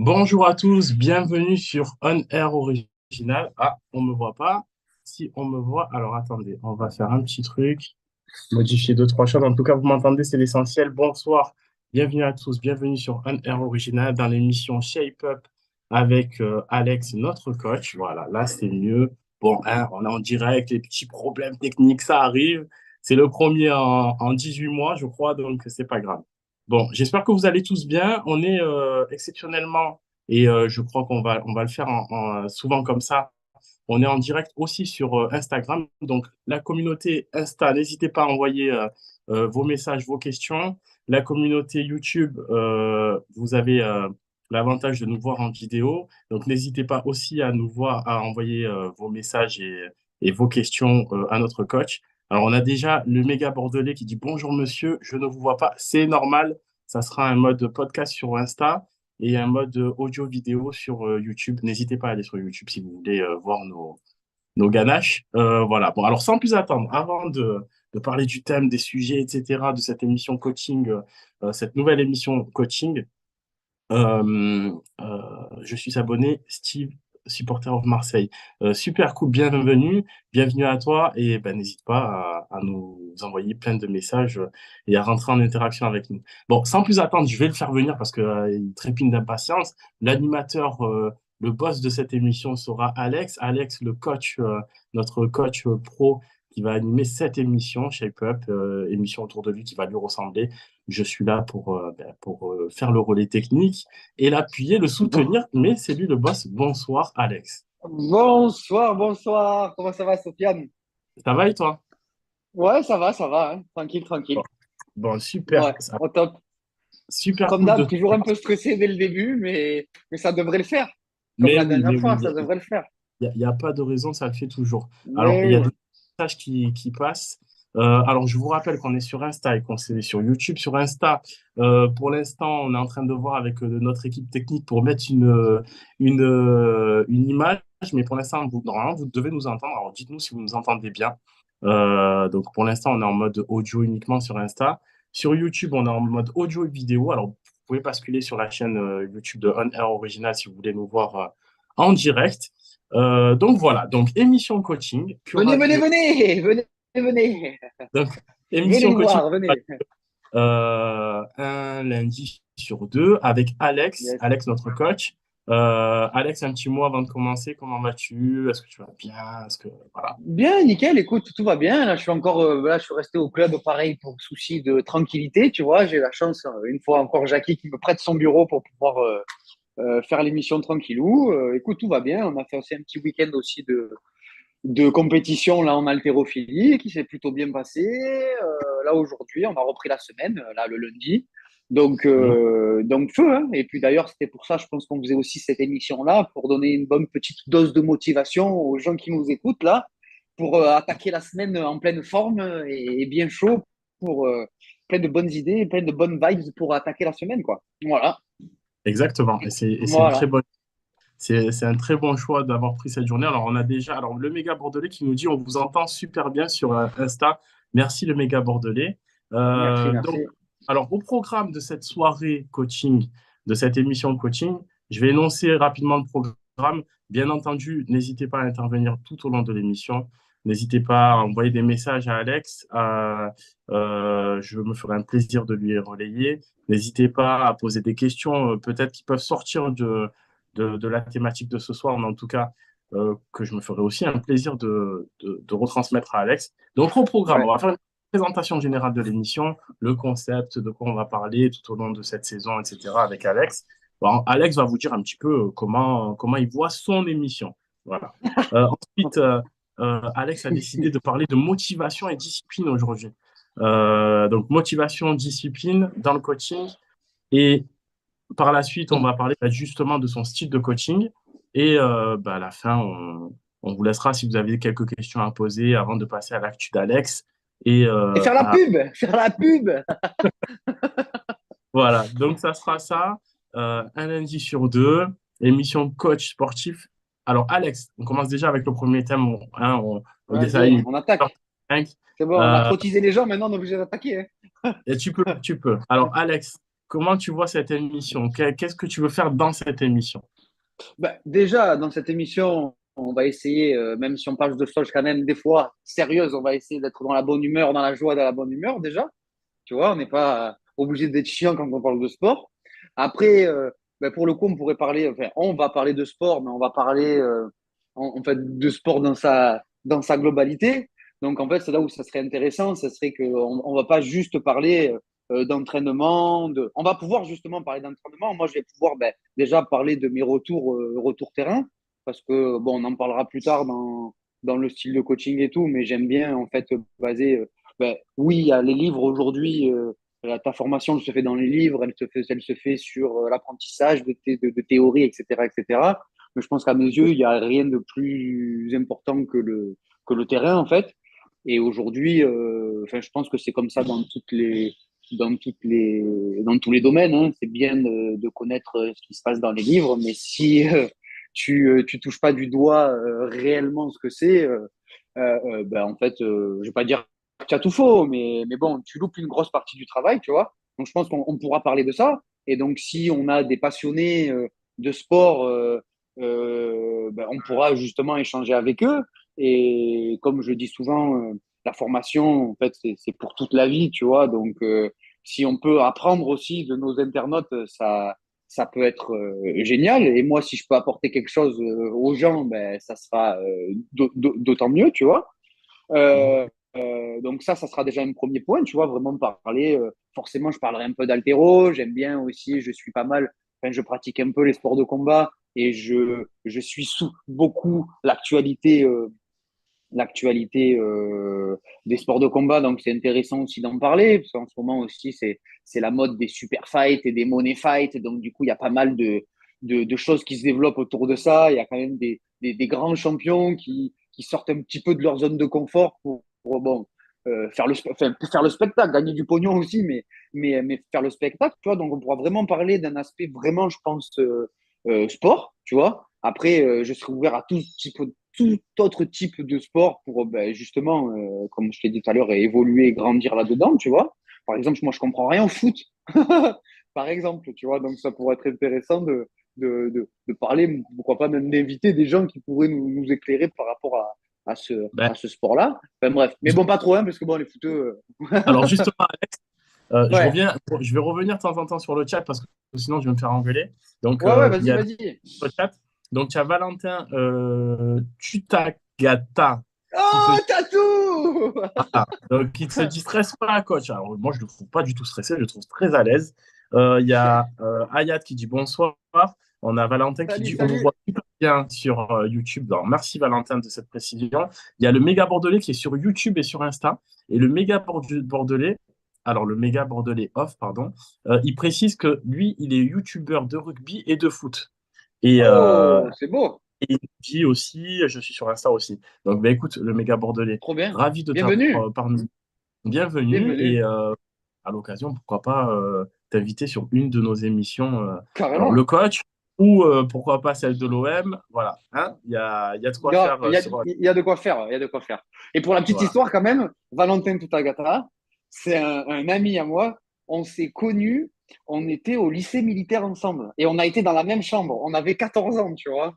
Bonjour à tous, bienvenue sur On Air Original. Ah, on me voit pas. Si on me voit, alors attendez, on va faire un petit truc, modifier deux, trois choses. En tout cas, vous m'entendez, c'est l'essentiel. Bonsoir, bienvenue à tous, bienvenue sur On Air Original dans l'émission Shape Up avec Alex, notre coach. Voilà, là c'est mieux. Bon, hein, on est en direct, les petits problèmes techniques, ça arrive. C'est le premier en 18 mois, je crois, donc c'est pas grave. Bon, j'espère que vous allez tous bien. On est exceptionnellement, et je crois qu'on va le faire souvent comme ça. On est en direct aussi sur Instagram. Donc, la communauté Insta, n'hésitez pas à envoyer vos messages, vos questions. La communauté YouTube, vous avez l'avantage de nous voir en vidéo. Donc, n'hésitez pas aussi à nous voir, à envoyer vos messages et vos questions à notre coach. Alors, on a déjà le méga bordelais qui dit bonjour monsieur, je ne vous vois pas, c'est normal. Ça sera un mode podcast sur Insta et un mode audio-vidéo sur YouTube. N'hésitez pas à aller sur YouTube si vous voulez voir nos ganaches. Voilà. Bon, alors sans plus attendre, avant de parler du thème, des sujets, etc., de cette émission coaching, cette nouvelle émission coaching, euh, je suis abonné, Steve, supporter of Marseille. Super cool, bienvenue à toi et ben, n'hésite pas à nous envoyer plein de messages et à rentrer en interaction avec nous. Bon, sans plus attendre, je vais le faire venir parce que, il trépigne d'impatience. L'animateur, le boss de cette émission sera Alex. Alex, le coach, notre coach pro qui va animer cette émission, Shape Up, émission autour de lui qui va lui ressembler. Je suis là pour faire le relais technique et l'appuyer, le Bon- soutenir, mais c'est lui le boss. Bonsoir, Alex. Bonsoir, bonsoir. Comment ça va, Sofiane? Ça va et toi? Ouais, ça va, hein. Tranquille, Bon, tranquille. bon, super, Ouais, au top. super Comme cool de d'hab, te toujours un voir. peu stressé dès le début, mais ça devrait le faire. Comme Mais la oui, dernière mais oui, fois, ça devrait le faire. y a pas de raison, ça le fait toujours. Alors, il Mais y a oui. des messages qui passent. Alors, je vous rappelle qu'on est sur Insta et qu'on est sur YouTube. Sur Insta, pour l'instant, on est en train de voir avec notre équipe technique pour mettre une image, mais pour l'instant, normalement, vous devez nous entendre. Alors, dites-nous si vous nous entendez bien. Donc, pour l'instant, on est en mode audio uniquement sur Insta. Sur YouTube, on est en mode audio et vidéo. Alors, vous pouvez basculer sur la chaîne YouTube de On Air Original si vous voulez nous voir en direct. Donc voilà, donc émission coaching qui Venez, aura venez, lieu. venez, venez, venez. Donc, Venez émission nous coaching voir, venez. un lundi sur deux avec Alex, Yes. Alex notre coach. Alex, un petit mot avant de commencer. Comment vas-tu? Est-ce que tu vas bien? Est-ce que voilà. Bien, nickel, écoute, tout va bien. Là, je suis encore, là, je suis resté au club pareil pour souci de tranquillité, tu vois. J'ai la chance, une fois encore, Jackie qui me prête son bureau pour pouvoir faire l'émission tranquillou. Écoute, tout va bien. On a fait aussi un petit week-end aussi de compétition là en haltérophilie qui s'est plutôt bien passé. Là aujourd'hui, on a repris la semaine, là le lundi. Mhm. Donc feu. Hein. Et puis d'ailleurs, c'était pour ça, je pense qu'on faisait aussi cette émission-là pour donner une bonne petite dose de motivation aux gens qui nous écoutent là, pour attaquer la semaine en pleine forme et bien chaud pour plein de bonnes idées, plein de bonnes vibes pour attaquer la semaine, quoi. Voilà. Exactement. Et c'est une très Voilà. bonne. C'est un très bon choix d'avoir pris cette journée. Alors, on a déjà le méga bordelais qui nous dit on vous entend super bien sur Insta. Merci, le méga bordelais. Merci, Donc, merci. alors, au programme de cette soirée coaching, de cette émission coaching, je vais énoncer rapidement le programme. Bien entendu, n'hésitez pas à intervenir tout au long de l'émission. N'hésitez pas à envoyer des messages à Alex. Je me ferai un plaisir de lui relayer. N'hésitez pas à poser des questions, peut-être qui peuvent sortir de la thématique de ce soir, mais en tout cas, que je me ferai aussi un plaisir de retransmettre à Alex. Donc, au programme, on Ouais. va faire une présentation générale de l'émission, le concept, de quoi on va parler tout au long de cette saison, etc., avec Alex. Bon, Alex va vous dire un petit peu comment il voit son émission. Voilà. Ensuite, Alex a décidé de parler de motivation et discipline aujourd'hui. Donc, motivation, discipline dans le coaching. Et par la suite, on va parler justement de son style de coaching. Et à la fin, on vous laissera si vous avez quelques questions à poser avant de passer à l'actu d'Alex. Et Et faire la pub, faire la pub. voilà, donc ça sera ça. Un lundi sur deux, émission coach sportif. Alors, Alex, on commence déjà avec le premier thème. On Vas-y, essaye. on attaque. C'est bon, on a Euh, trop teasé les gens, maintenant on est obligé d'attaquer. Hein. et tu peux. Alors, Alex, comment tu vois cette émission? Qu'est-ce que tu veux faire dans cette émission? Déjà, dans cette émission, on va essayer, même si on parle de choses quand même des fois sérieuses, on va essayer d'être dans la bonne humeur, dans la joie, dans la bonne humeur déjà. Tu vois, on n'est pas obligé d'être chiant quand on parle de sport. Après, pour le coup, on pourrait parler, enfin, on va parler de sport, mais on va parler en fait de sport dans sa globalité. Donc, en fait, c'est là où ça serait intéressant, ça serait qu'on on va pas juste parler d'entraînement. On va pouvoir justement parler d'entraînement. Moi, je vais pouvoir déjà parler de mes retours terrain, parce que, bon, on en parlera plus tard dans le style de coaching et tout, mais j'aime bien, en fait, baser oui, il y a les livres aujourd'hui. Ta formation, elle se fait dans les livres, elle se fait sur l'apprentissage de théorie, etc., etc. Mais je pense qu'à mes yeux, il n'y a rien de plus important que le terrain, en fait. Et aujourd'hui, enfin, je pense que c'est comme ça dans tous les domaines. Hein. C'est bien de connaître ce qui se passe dans les livres, mais si tu touches pas du doigt réellement ce que c'est, en fait, je vais pas dire que tu as tout faux, mais bon, tu loupes une grosse partie du travail, tu vois. Donc, je pense qu'on pourra parler de ça. Et donc, si on a des passionnés de sport, on pourra justement échanger avec eux. Et comme je dis souvent, la formation, en fait, c'est pour toute la vie, tu vois. Donc, si on peut apprendre aussi de nos internautes, ça peut être génial. Et moi, si je peux apporter quelque chose aux gens, ça sera d'autant mieux, tu vois. Euh, donc ça sera déjà un premier point, tu vois, vraiment parler. Forcément, je parlerai un peu d'haltéro. J'aime bien aussi, je suis pas mal, enfin, je pratique un peu les sports de combat et je suis sous beaucoup l'actualité des sports de combat. Donc c'est intéressant aussi d'en parler parce qu'en ce moment aussi c'est la mode des super fights et des money fights. Donc du coup il y a pas mal de choses qui se développent autour de ça. Il y a quand même des grands champions qui sortent un petit peu de leur zone de confort pour bon faire le spectacle, gagner du pognon aussi, mais faire le spectacle, tu vois. Donc on pourra vraiment parler d'un aspect vraiment, je pense, sport, tu vois. Après, je serai ouvert à tout autre type de sport pour justement, comme je t'ai dit tout à l'heure, évoluer et grandir là-dedans, tu vois. Par exemple, moi, je comprends rien au foot, par exemple, tu vois. Donc, ça pourrait être intéressant de parler, pourquoi pas même d'inviter des gens qui pourraient nous éclairer par rapport Ben, à ce sport-là. Enfin, bref, mais bon, pas trop, hein, parce que bon, les footeux. alors justement, Alex, Ouais, je vais revenir de temps en temps sur le chat parce que sinon je vais me faire engueuler. Donc, ouais, il y vas-y, a vas-y. le chat. Donc, tu as Valentin Tutagata qui te Oh, tatou! donc, qui ne se dit stresse pas, coach. Alors, moi, je ne le trouve pas du tout stressé, je le trouve très à l'aise. Il y a Ayat qui dit bonsoir. On a Valentin qui Salut, dit on vous salut. voit super bien sur YouTube. Alors, merci Valentin de cette précision. Il y a le méga bordelais qui est sur YouTube et sur Insta. Et le méga bordelais, alors le méga bordelais off, pardon, il précise que lui, il est YouTubeur de rugby et de foot. Et, Oh, c'est beau. et il dit aussi, je suis sur Insta aussi. Donc, bah, écoute, le méga bordelais, Trop bien. ravi de t'avoir Bienvenue. parmi nous. Bienvenue Bienvenue. et à l'occasion, pourquoi pas t'inviter sur une de nos émissions. Alors, le Carrément. coach ou pourquoi pas celle de l'OM. Voilà, hein, il y a de quoi Grave, faire sur. il y a de quoi faire. Il y a de quoi faire. Et pour la petite Voilà. histoire, quand même, Valentin Tutagata, c'est un ami à moi. On s'est connus, on était au lycée militaire ensemble. Et on a été dans la même chambre. On avait 14 ans, tu vois.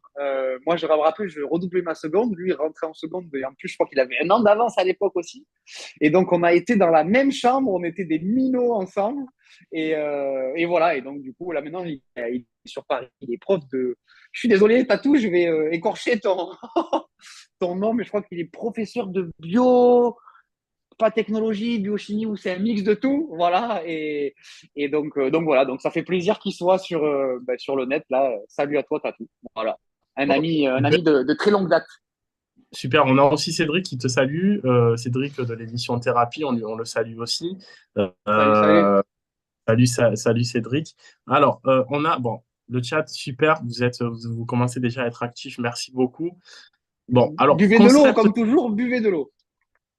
Moi, je me rappelle, je redoublais ma seconde. Lui, il rentrait en seconde. Et en plus, je crois qu'il avait un an d'avance à l'époque aussi. Et donc, on a été dans la même chambre, on était des minots ensemble. Et voilà. Et donc, du coup, là, maintenant, il est sur Paris. Il est prof de. Je suis désolé, Tatou, je vais écorcher ton nom, mais je crois qu'il est professeur de bio, pas technologie, biochimie, ou c'est un mix de tout. Voilà. Et donc, voilà. Donc, ça fait plaisir qu'il soit sur le net. Là, salut à toi, Tatou. Voilà. Un ami de très longue date. Super, on a aussi Cédric qui te salue. Cédric de l'émission Thérapie, on le salue aussi. Salut, salut. Euh, salut Cédric. Alors, on a, bon, le chat, super, vous commencez déjà à être actifs, merci beaucoup. Bon, alors, Buvez de l'eau, concept. comme toujours, buvez de l'eau.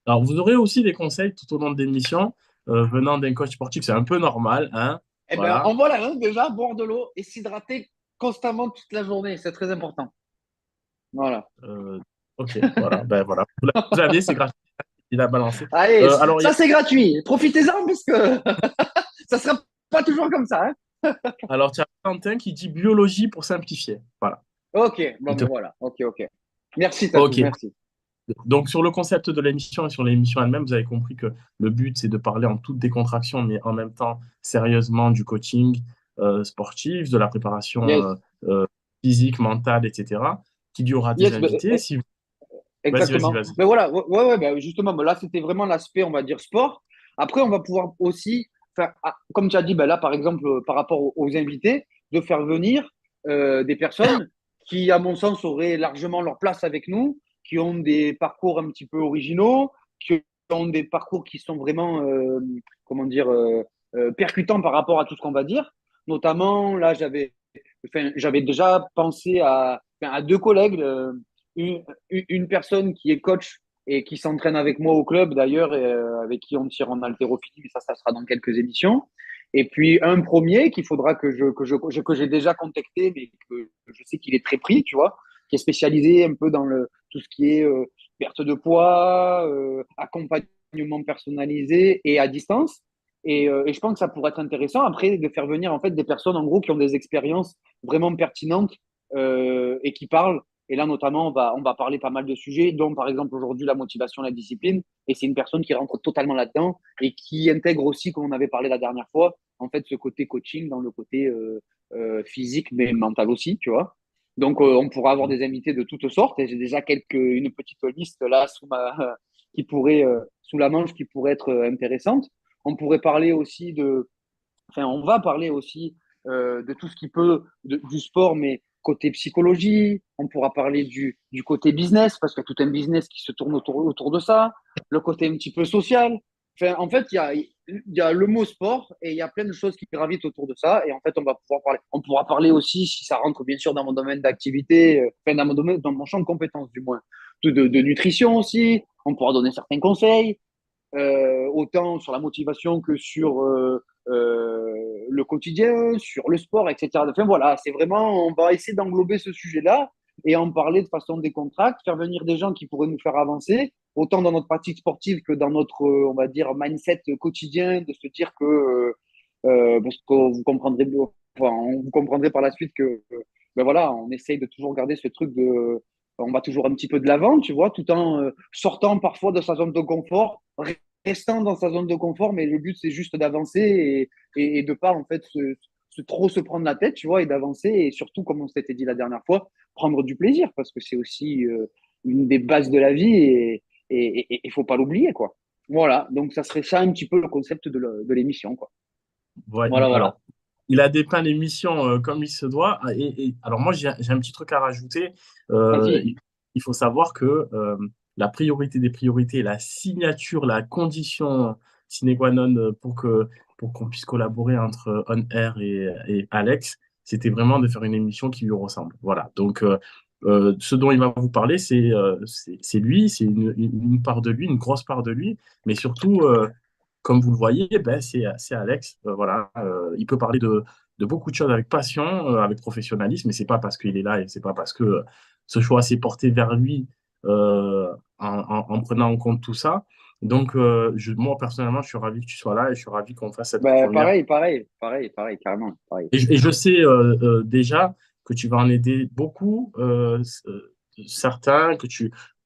Alors, vous aurez aussi des conseils tout au long de l'émission venant d'un coach sportif, c'est un peu normal, hein. Eh bien, Voilà. en voilà un déjà, boire de l'eau et s'hydrater constamment toute la journée. C'est très important. Voilà. Euh, ok, voilà, ben voilà. Vous l'aviez, c'est gratuit, il a balancé. Allez, Alors, il y ça a c'est gratuit. Profitez-en parce que ça sera pas toujours comme ça, hein. Alors, tu as Quentin qui dit biologie pour simplifier. Voilà. Ok, bon, Il te- ben voilà. Ok, ok. Merci, Tatou, Ok. merci. Donc, sur le concept de l'émission et sur l'émission elle-même, vous avez compris que le but, c'est de parler en toute décontraction, mais en même temps, sérieusement, du coaching sportif, de la préparation Yes, euh, physique, mentale, etc. Qu'il y aura des yes, invités. Si... Vas-y, vas-y, exactement. vas-y. Mais voilà, ouais, ouais, ouais, ben justement, ben là, c'était vraiment l'aspect, on va dire, sport. Après, on va pouvoir aussi faire, comme tu as dit, ben là, par exemple, par rapport aux invités, de faire venir des personnes qui, à mon sens, auraient largement leur place avec nous, qui ont des parcours un petit peu originaux, qui ont des parcours qui sont vraiment, comment dire, percutants par rapport à tout ce qu'on va dire. Notamment, là, j'avais déjà pensé à deux collègues. Une personne qui est coach et qui s'entraîne avec moi au club d'ailleurs, et, avec qui on tire en haltérophilie, mais ça sera dans quelques émissions. Et puis un premier qu'il faudra que j'ai déjà contacté, mais que je sais qu'il est très pris, tu vois, qui est spécialisé un peu dans tout ce qui est perte de poids, accompagnement personnalisé et à distance. Et je pense que ça pourrait être intéressant après de faire venir en fait des personnes en gros qui ont des expériences vraiment pertinentes et qui parlent. Et là, notamment, on va parler pas mal de sujets, dont par exemple aujourd'hui la motivation, la discipline. Et c'est une personne qui rentre totalement là-dedans et qui intègre aussi, comme on avait parlé la dernière fois, en fait, ce côté coaching dans le côté physique, mais mental aussi, tu vois. Donc, on pourra avoir des invités de toutes sortes. Et j'ai déjà une petite liste là qui pourrait, sous la manche, qui pourrait être intéressante. On pourrait parler aussi enfin, on va parler aussi de tout ce qui peut, du sport, mais côté psychologie, on pourra parler du côté business, parce qu'il y a tout un business qui se tourne autour de ça, le côté un petit peu social. Enfin, en fait, il y a le mot sport et il y a plein de choses qui gravitent autour de ça. Et en fait, on va pouvoir parler. On pourra parler aussi, si ça rentre bien sûr dans mon domaine d'activité, enfin, dans mon domaine, dans mon champ de compétences du moins, de nutrition aussi. On pourra donner certains conseils autant sur la motivation que sur le quotidien, sur le sport, etc. Enfin voilà, c'est vraiment, on va essayer d'englober ce sujet-là et en parler de façon décontracte, faire venir des gens qui pourraient nous faire avancer, autant dans notre pratique sportive que dans notre, on va dire, mindset quotidien, de se dire que, parce que vous comprendrez par la suite que, ben voilà, on essaye de toujours garder ce truc de, on va toujours un petit peu de l'avant, tu vois, tout en sortant parfois de sa zone de confort, restant dans sa zone de confort, mais le but, c'est juste d'avancer et de pas, en fait, trop se prendre la tête, tu vois, et d'avancer. Et surtout, comme on s'était dit la dernière fois, prendre du plaisir, parce que c'est aussi une des bases de la vie et il faut pas l'oublier, quoi. Voilà, donc ça serait ça un petit peu le concept de l'émission, quoi. Ouais, Voilà, voilà. alors, il a dépeint l'émission comme il se doit. Alors, moi, j'ai un petit truc à rajouter. Vas-y. Il faut savoir que la priorité des priorités, la signature, la condition sine qua non pour qu'on puisse collaborer entre On Air et Alex, c'était vraiment de faire une émission qui lui ressemble. Voilà. Donc, ce dont il va vous parler, c'est lui, c'est une part de lui, une grosse part de lui, mais surtout, comme vous le voyez, ben, c'est Alex. Voilà, il peut parler de beaucoup de choses avec passion, avec professionnalisme, mais c'est pas parce qu'il est là et c'est pas parce que ce choix s'est porté vers lui en prenant en compte tout ça. Donc, moi, personnellement, je suis ravi que tu sois là et je suis ravi qu'on fasse cette Ben, première. pareil, pareil, pareil, pareil, carrément, pareil. Et je sais déjà que tu vas en aider beaucoup, certains,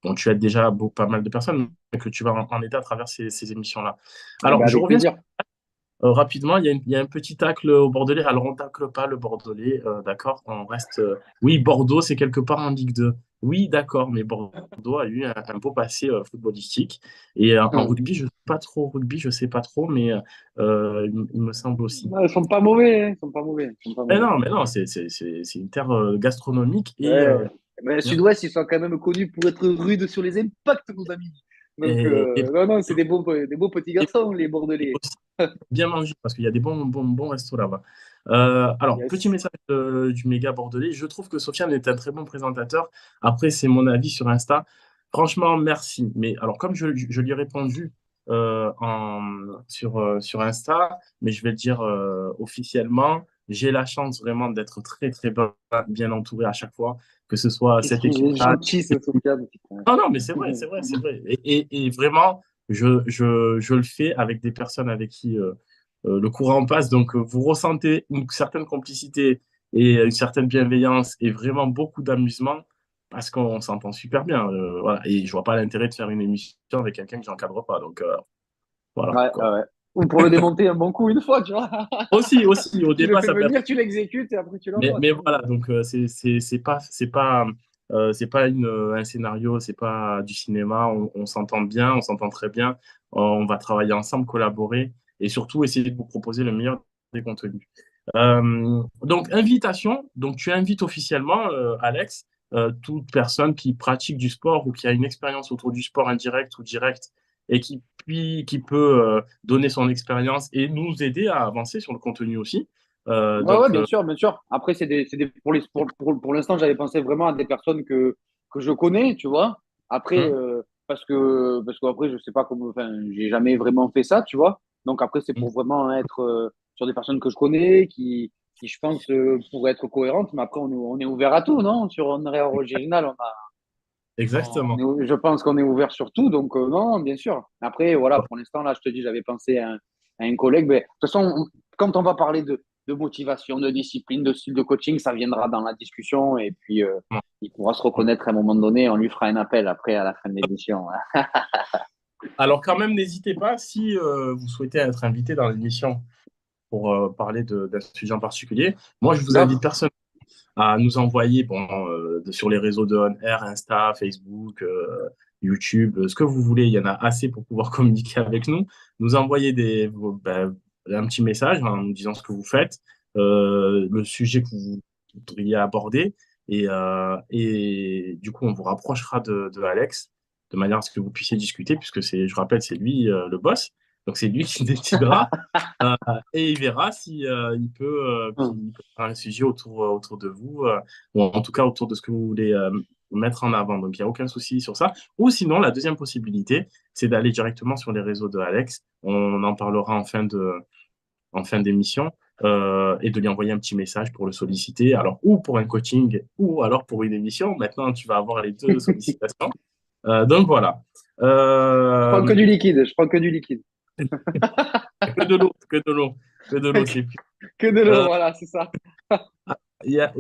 bon, tu aides déjà pas mal de personnes, mais que tu vas en aider à travers ces émissions-là. Eh ben, Alors, je avec reviens plaisir. rapidement, il y a un petit tacle au Bordelais. Alors, on ne tacle pas le Bordelais, d'accord? On reste. Oui, Bordeaux, c'est quelque part en Ligue 2. Oui, d'accord, mais Bordeaux a eu un beau passé footballistique. Et en rugby, je ne sais pas trop, je sais pas trop, mais il me semble aussi. Ils sont pas mauvais, hein, ils sont pas mauvais, ils sont pas mauvais. Mais non, c'est une terre gastronomique et, Ouais. Mais Sud-Ouest, ils sont quand même connus pour être rudes sur les impacts, nos amis. Donc, et, et, non, non, c'est des beaux petits et garçons, les et Bordelais. aussi bien manger parce qu'il y a des bons restos là-bas. Alors, petit Yes. message du méga bordelais. Je trouve que Sofiane est un très bon présentateur. Après, c'est mon avis sur Insta. Franchement, merci. Mais alors, comme je lui ai répondu sur Insta, mais je vais le dire officiellement, j'ai la chance vraiment d'être très, très bien entouré à chaque fois, que ce soit Qu'est-ce cette qu'il est équipe-là. gentil, ce Sofiane, putain. Non, non, mais c'est vrai, c'est vrai, c'est vrai. Et vraiment, je le fais avec des personnes avec qui le courant passe, donc vous ressentez une certaine complicité et une certaine bienveillance et vraiment beaucoup d'amusement parce qu'on s'entend super bien. Voilà. Et je vois pas l'intérêt de faire une émission avec quelqu'un que j'encadre pas. Donc voilà, Ouais, ouais, quoi. ouais. Ou pour le démonter un bon coup une fois, tu vois. Aussi, au Tu le départ, fais ça peut être. venir, tu l'exécutes et après tu l'envoies, Mais c'est tout. voilà, donc c'est pas un scénario, c'est pas du cinéma. On s'entend bien, on s'entend très bien. On va travailler ensemble, collaborer et surtout essayer de vous proposer le meilleur des contenus. Donc invitation. Donc tu invites officiellement, Alex, toute personne qui pratique du sport ou qui a une expérience autour du sport indirect ou direct et qui peut donner son expérience et nous aider à avancer sur le contenu aussi. Ouais, ouais, Donc, bien sûr, bien sûr. Après, pour l'instant, j'avais pensé vraiment à des personnes que je connais, tu vois. Après, hum, parce que après, je sais pas comment, enfin, j'ai jamais vraiment fait ça, tu vois. Donc après, c'est hum, pour vraiment être sur des personnes que je connais, qui je pense, pourraient être cohérentes. Mais après, on est ouvert à tout, non? Sur Honoraire Original, exactement. je pense qu'on est ouvert sur tout. Donc, non, bien sûr. Après, voilà, pour l'instant, là, je te dis, j'avais pensé à un collègue. Mais, de toute façon, quand on va parler de motivation, de discipline, de style de coaching, ça viendra dans la discussion. Et puis, il pourra se reconnaître à un moment donné. On lui fera un appel après, à la fin de l'émission. Alors, quand même, n'hésitez pas si vous souhaitez être invité dans l'émission pour parler d'un sujet en particulier. Moi, je vous invite Grave. personnellement à nous envoyer sur les réseaux de On Air, Insta, Facebook, YouTube, ce que vous voulez. Il y en a assez pour pouvoir communiquer avec nous. Nous envoyer un petit message en nous disant ce que vous faites, le sujet que vous voudriez aborder. Et du coup, on vous rapprochera de Alex de manière à ce que vous puissiez discuter, puisque je rappelle, c'est lui le boss. Donc, c'est lui qui décidera et il verra si il peut faire un sujet autour de vous, ou en tout cas autour de ce que vous voulez mettre en avant. Donc, il n'y a aucun souci sur ça. Ou sinon, la deuxième possibilité, c'est d'aller directement sur les réseaux de Alex. On en parlera en fin d'émission. Et de lui envoyer un petit message pour le solliciter, alors ou pour un coaching ou alors pour une émission. Maintenant, tu vas avoir les deux sollicitations. Donc voilà. Je prends que du liquide. Je prends que du liquide. Que de l'eau, que de l'eau, que de l'eau, c'est plus. Que de l'eau, Euh, voilà, c'est ça. Il y a,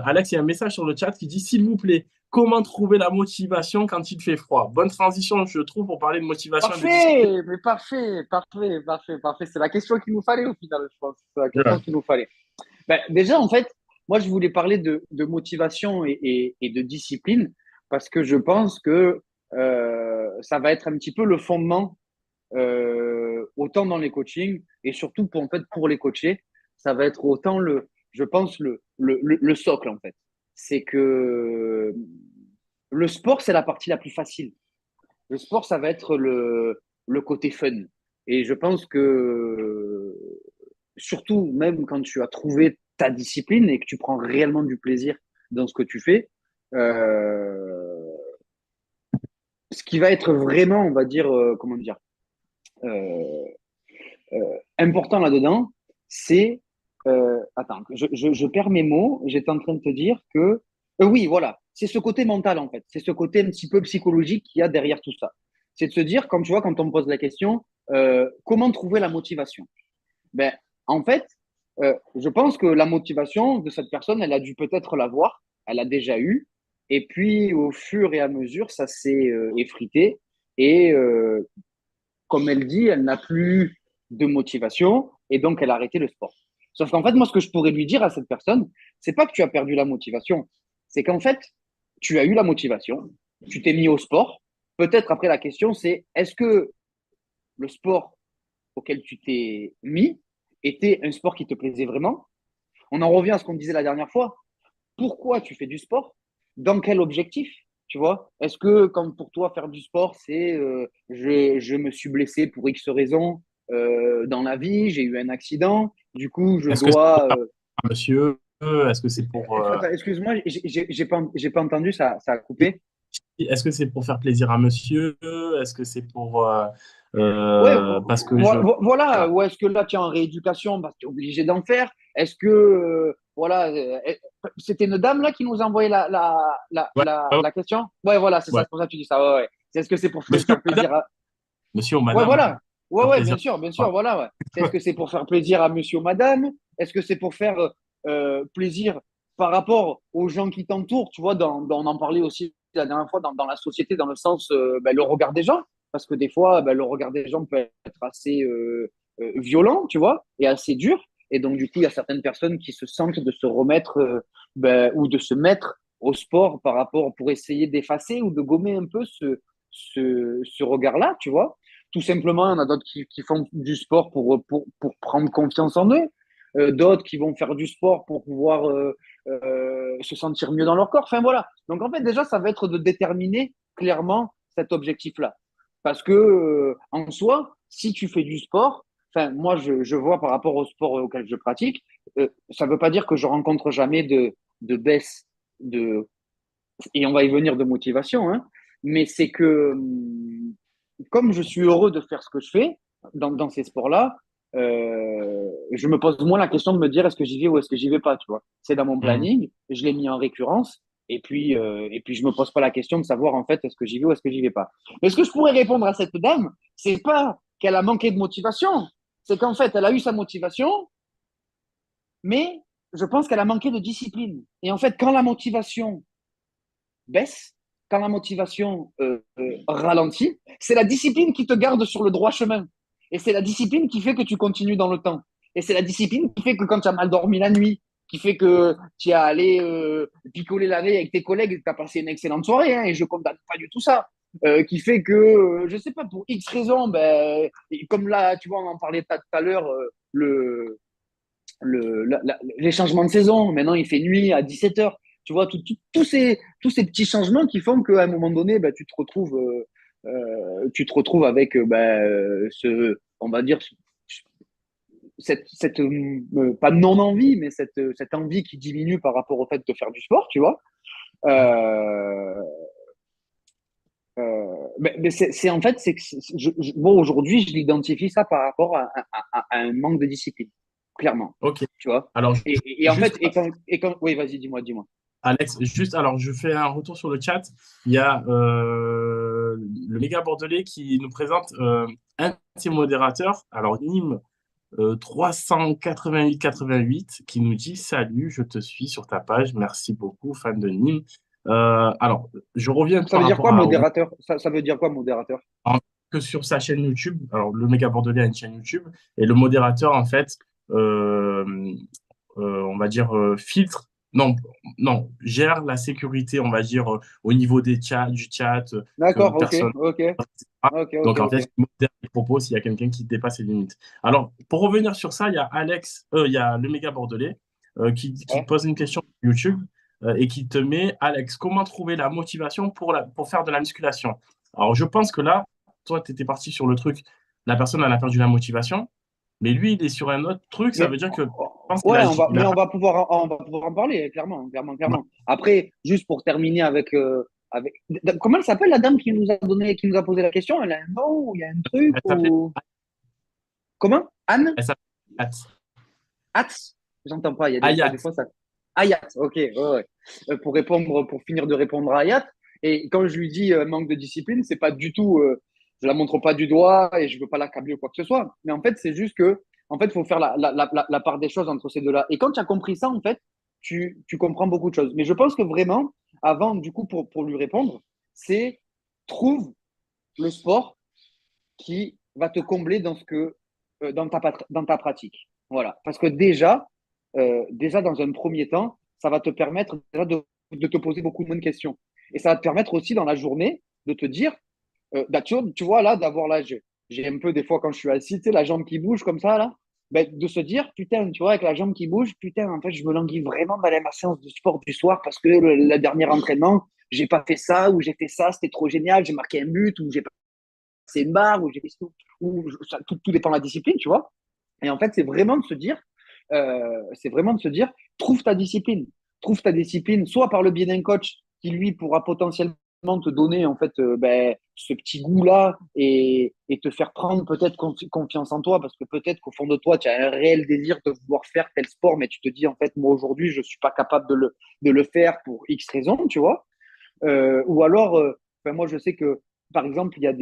Alex, il y a un message sur le chat qui dit, s'il vous plaît, comment trouver la motivation quand il fait froid? Bonne transition, je trouve, pour parler de motivation et de discipline. Parfait, mais parfait, parfait, parfait, parfait. C'est la question qu'il nous fallait au final, je pense. C'est la question Voilà. qu'il nous fallait. Ben, déjà, en fait, moi, je voulais parler de motivation et de discipline parce que je pense que ça va être un petit peu le fondement, autant dans les coachings et surtout pour, en fait, pour les coachés, ça va être autant je pense, le socle, en fait. C'est que le sport, c'est la partie la plus facile. Le sport, ça va être le côté fun. Et je pense que, surtout, même quand tu as trouvé ta discipline et que tu prends réellement du plaisir dans ce que tu fais, euh, ce qui va être vraiment, on va dire, comment dire, euh, important là-dedans, c'est. Attends, je perds mes mots. J'étais en train de te dire que. Oui, voilà. C'est ce côté mental, en fait. C'est ce côté un petit peu psychologique qu'il y a derrière tout ça. C'est de se dire, comme tu vois, quand on me pose la question, comment trouver la motivation? Ben, en fait, je pense que la motivation de cette personne, elle a dû peut-être l'avoir, elle a déjà eu, et puis au fur et à mesure, ça s'est effrité, et comme elle dit, elle n'a plus de motivation et donc elle a arrêté le sport. Sauf qu'en fait, moi, ce que je pourrais lui dire à cette personne, c'est pas que tu as perdu la motivation, c'est qu'en fait, tu as eu la motivation, tu t'es mis au sport. Peut-être après la question, c'est est-ce que le sport auquel tu t'es mis était un sport qui te plaisait vraiment? On en revient à ce qu'on disait la dernière fois. Pourquoi tu fais du sport? Dans quel objectif? Tu vois? Est-ce que, comme pour toi, faire du sport, c'est je me suis blessé pour X raisons dans la vie, j'ai eu un accident, du coup, je Est-ce que c'est pour dois. faire plaisir à monsieur? Est-ce que c'est pour, Attends, excuse-moi, j'ai pas entendu, ça a coupé. est-ce que c'est pour faire plaisir à monsieur? Est-ce que c'est pour, Ouais, parce que je, voilà. voilà. Ou est-ce que là, tu es en rééducation parce que tu es obligé d'en faire? Est-ce que, voilà, c'était une dame là qui nous a envoyé Ouais, ouais, ouais. la question? Ouais, voilà, c'est ça, Ouais. c'est pour ça que tu dis ça. Ouais, ouais. Est-ce que c'est pour Monsieur ou faire madame? plaisir à. Monsieur ou Ouais, madame? voilà. Ouais, un ouais, plaisir. bien sûr, voilà. Ouais. Est-ce que c'est pour faire plaisir à monsieur ou madame? Est-ce que c'est pour faire plaisir par rapport aux gens qui t'entourent? Tu vois, on en parlait aussi la dernière fois dans la société, dans le sens, le regard des gens. Parce que des fois, le regard des gens peut être assez violent, tu vois, et assez dur. Et donc, du coup, il y a certaines personnes qui se sentent de se remettre ou de se mettre au sport par rapport pour essayer d'effacer ou de gommer un peu ce regard-là, tu vois. Tout simplement, il y en a d'autres qui font du sport pour prendre confiance en eux, d'autres qui vont faire du sport pour pouvoir se sentir mieux dans leur corps. Enfin voilà. Donc en fait, déjà, ça va être de déterminer clairement cet objectif-là. Parce que en soi, si tu fais du sport, enfin moi je vois par rapport au sport auquel je pratique, ça ne veut pas dire que je rencontre jamais de baisse de et on va y venir de motivation, hein, mais c'est que comme je suis heureux de faire ce que je fais dans ces sports-là, je me pose moins la question de me dire est-ce que j'y vais ou est-ce que j'y vais pas, tu vois. C'est dans mon Hmm. planning, je l'ai mis en récurrence, et puis je me pose pas la question de savoir en fait est-ce que j'y vais ou est-ce que j'y vais pas. Mais ce que je pourrais répondre à cette dame, c'est pas qu'elle a manqué de motivation, c'est qu'en fait elle a eu sa motivation, mais je pense qu'elle a manqué de discipline. Et en fait, quand la motivation baisse, quand la motivation ralentit, c'est la discipline qui te garde sur le droit chemin. Et c'est la discipline qui fait que tu continues dans le temps. Et c'est la discipline qui fait que quand tu as mal dormi la nuit, qui fait que tu es allé picoler la veille avec tes collègues et que tu as passé une excellente soirée, hein, et je ne condamne pas du tout ça, qui fait que, je ne sais pas, pour X raisons, comme là, tu vois, on en parlait tout à l'heure, les changements de saison. Maintenant, il fait nuit à 17 heures. Tu vois, tous ces petits changements qui font qu'à un moment donné, tu te retrouves avec on va dire, pas non-envie, mais cette envie qui diminue par rapport au fait de faire du sport, tu vois. Euh, mais c'est en fait, c'est que bon, aujourd'hui, je l'identifie ça par rapport à un manque de discipline, clairement, Ok. tu vois. Alors, Et en fait, juste, oui, vas-y, dis-moi. Alex, juste, alors, je fais un retour sur le chat. Il y a le méga bordelais qui nous présente un de ses modérateurs. Alors, Nîmes 388-88 qui nous dit: Salut, je te suis sur ta page. Merci beaucoup, fan de Nîmes. Alors, je reviens Ça par veut dire rapport quoi, à modérateur? Ça veut dire quoi, modérateur? que sur sa chaîne YouTube. Alors, le méga bordelais a une chaîne YouTube et le modérateur, en fait, euh, on va dire, filtre, non, non, gère la sécurité, on va dire, au niveau des chats, du chat, que D'accord, ok, personne. ok, ok, ok, Donc, en fait, ok. il modère les propos s'il y a quelqu'un qui dépasse les limites. Alors, pour revenir sur ça, il y a il y a le méga bordelais qui te Ouais. pose une question sur YouTube et qui te met: Alex, comment trouver la motivation pour faire de la musculation? Alors, je pense que là, toi, tu étais parti sur le truc, la personne, elle a perdu la motivation, mais lui, il est sur un autre truc, ça Mais veut dire que je pense qu'il ouais, a, il a mais pas. on va pouvoir en parler, clairement, clairement, clairement. Après, juste pour terminer avec, comment elle s'appelle la dame qui nous a donné, qui nous a posé la question? Elle a un nom, ou il y a un truc Elle s'appelait, ou comment? Anne? elle s'appelait Hat. Hatz? J'entends pas. Il y a des Hayat. fois ça. Ayat, ok, ouais, ouais. Pour finir de répondre à Ayat. Et quand je lui dis manque de discipline, c'est pas du tout, je la montre pas du doigt et je veux pas l'accabler ou quoi que ce soit. Mais en fait, c'est juste que, en fait, il faut faire la part des choses entre ces deux-là. Et quand tu as compris ça, en fait, tu comprends beaucoup de choses. Mais je pense que vraiment, avant, du coup, pour lui répondre, c'est trouve le sport qui va te combler dans ta pratique. Voilà. Parce que déjà, dans un premier temps, ça va te permettre déjà de te poser beaucoup moins de questions. Et ça va te permettre aussi dans la journée de te dire, tu vois, là, d'avoir là, j'ai un peu des fois quand je suis assis, tu sais, la jambe qui bouge comme ça, là, ben, de se dire, putain, tu vois, avec la jambe qui bouge, putain, en fait, je me languis vraiment d'aller à ma séance de sport du soir parce que le dernier entraînement, j'ai pas fait ça, ou j'ai fait ça, c'était trop génial, j'ai marqué un but, ou j'ai passé une barre, ou j'ai fait tout, tout dépend de la discipline, tu vois. Et en fait, c'est vraiment de se dire, trouve ta discipline. Trouve ta discipline, soit par le biais d'un coach qui, lui, pourra potentiellement te donner, en fait, ce petit goût-là et te faire prendre peut-être confiance en toi, parce que peut-être qu'au fond de toi, tu as un réel désir de vouloir faire tel sport, mais tu te dis, en fait, moi, aujourd'hui, je suis pas capable de le faire pour X raisons, tu vois. Ou alors, moi, je sais que par exemple, il y a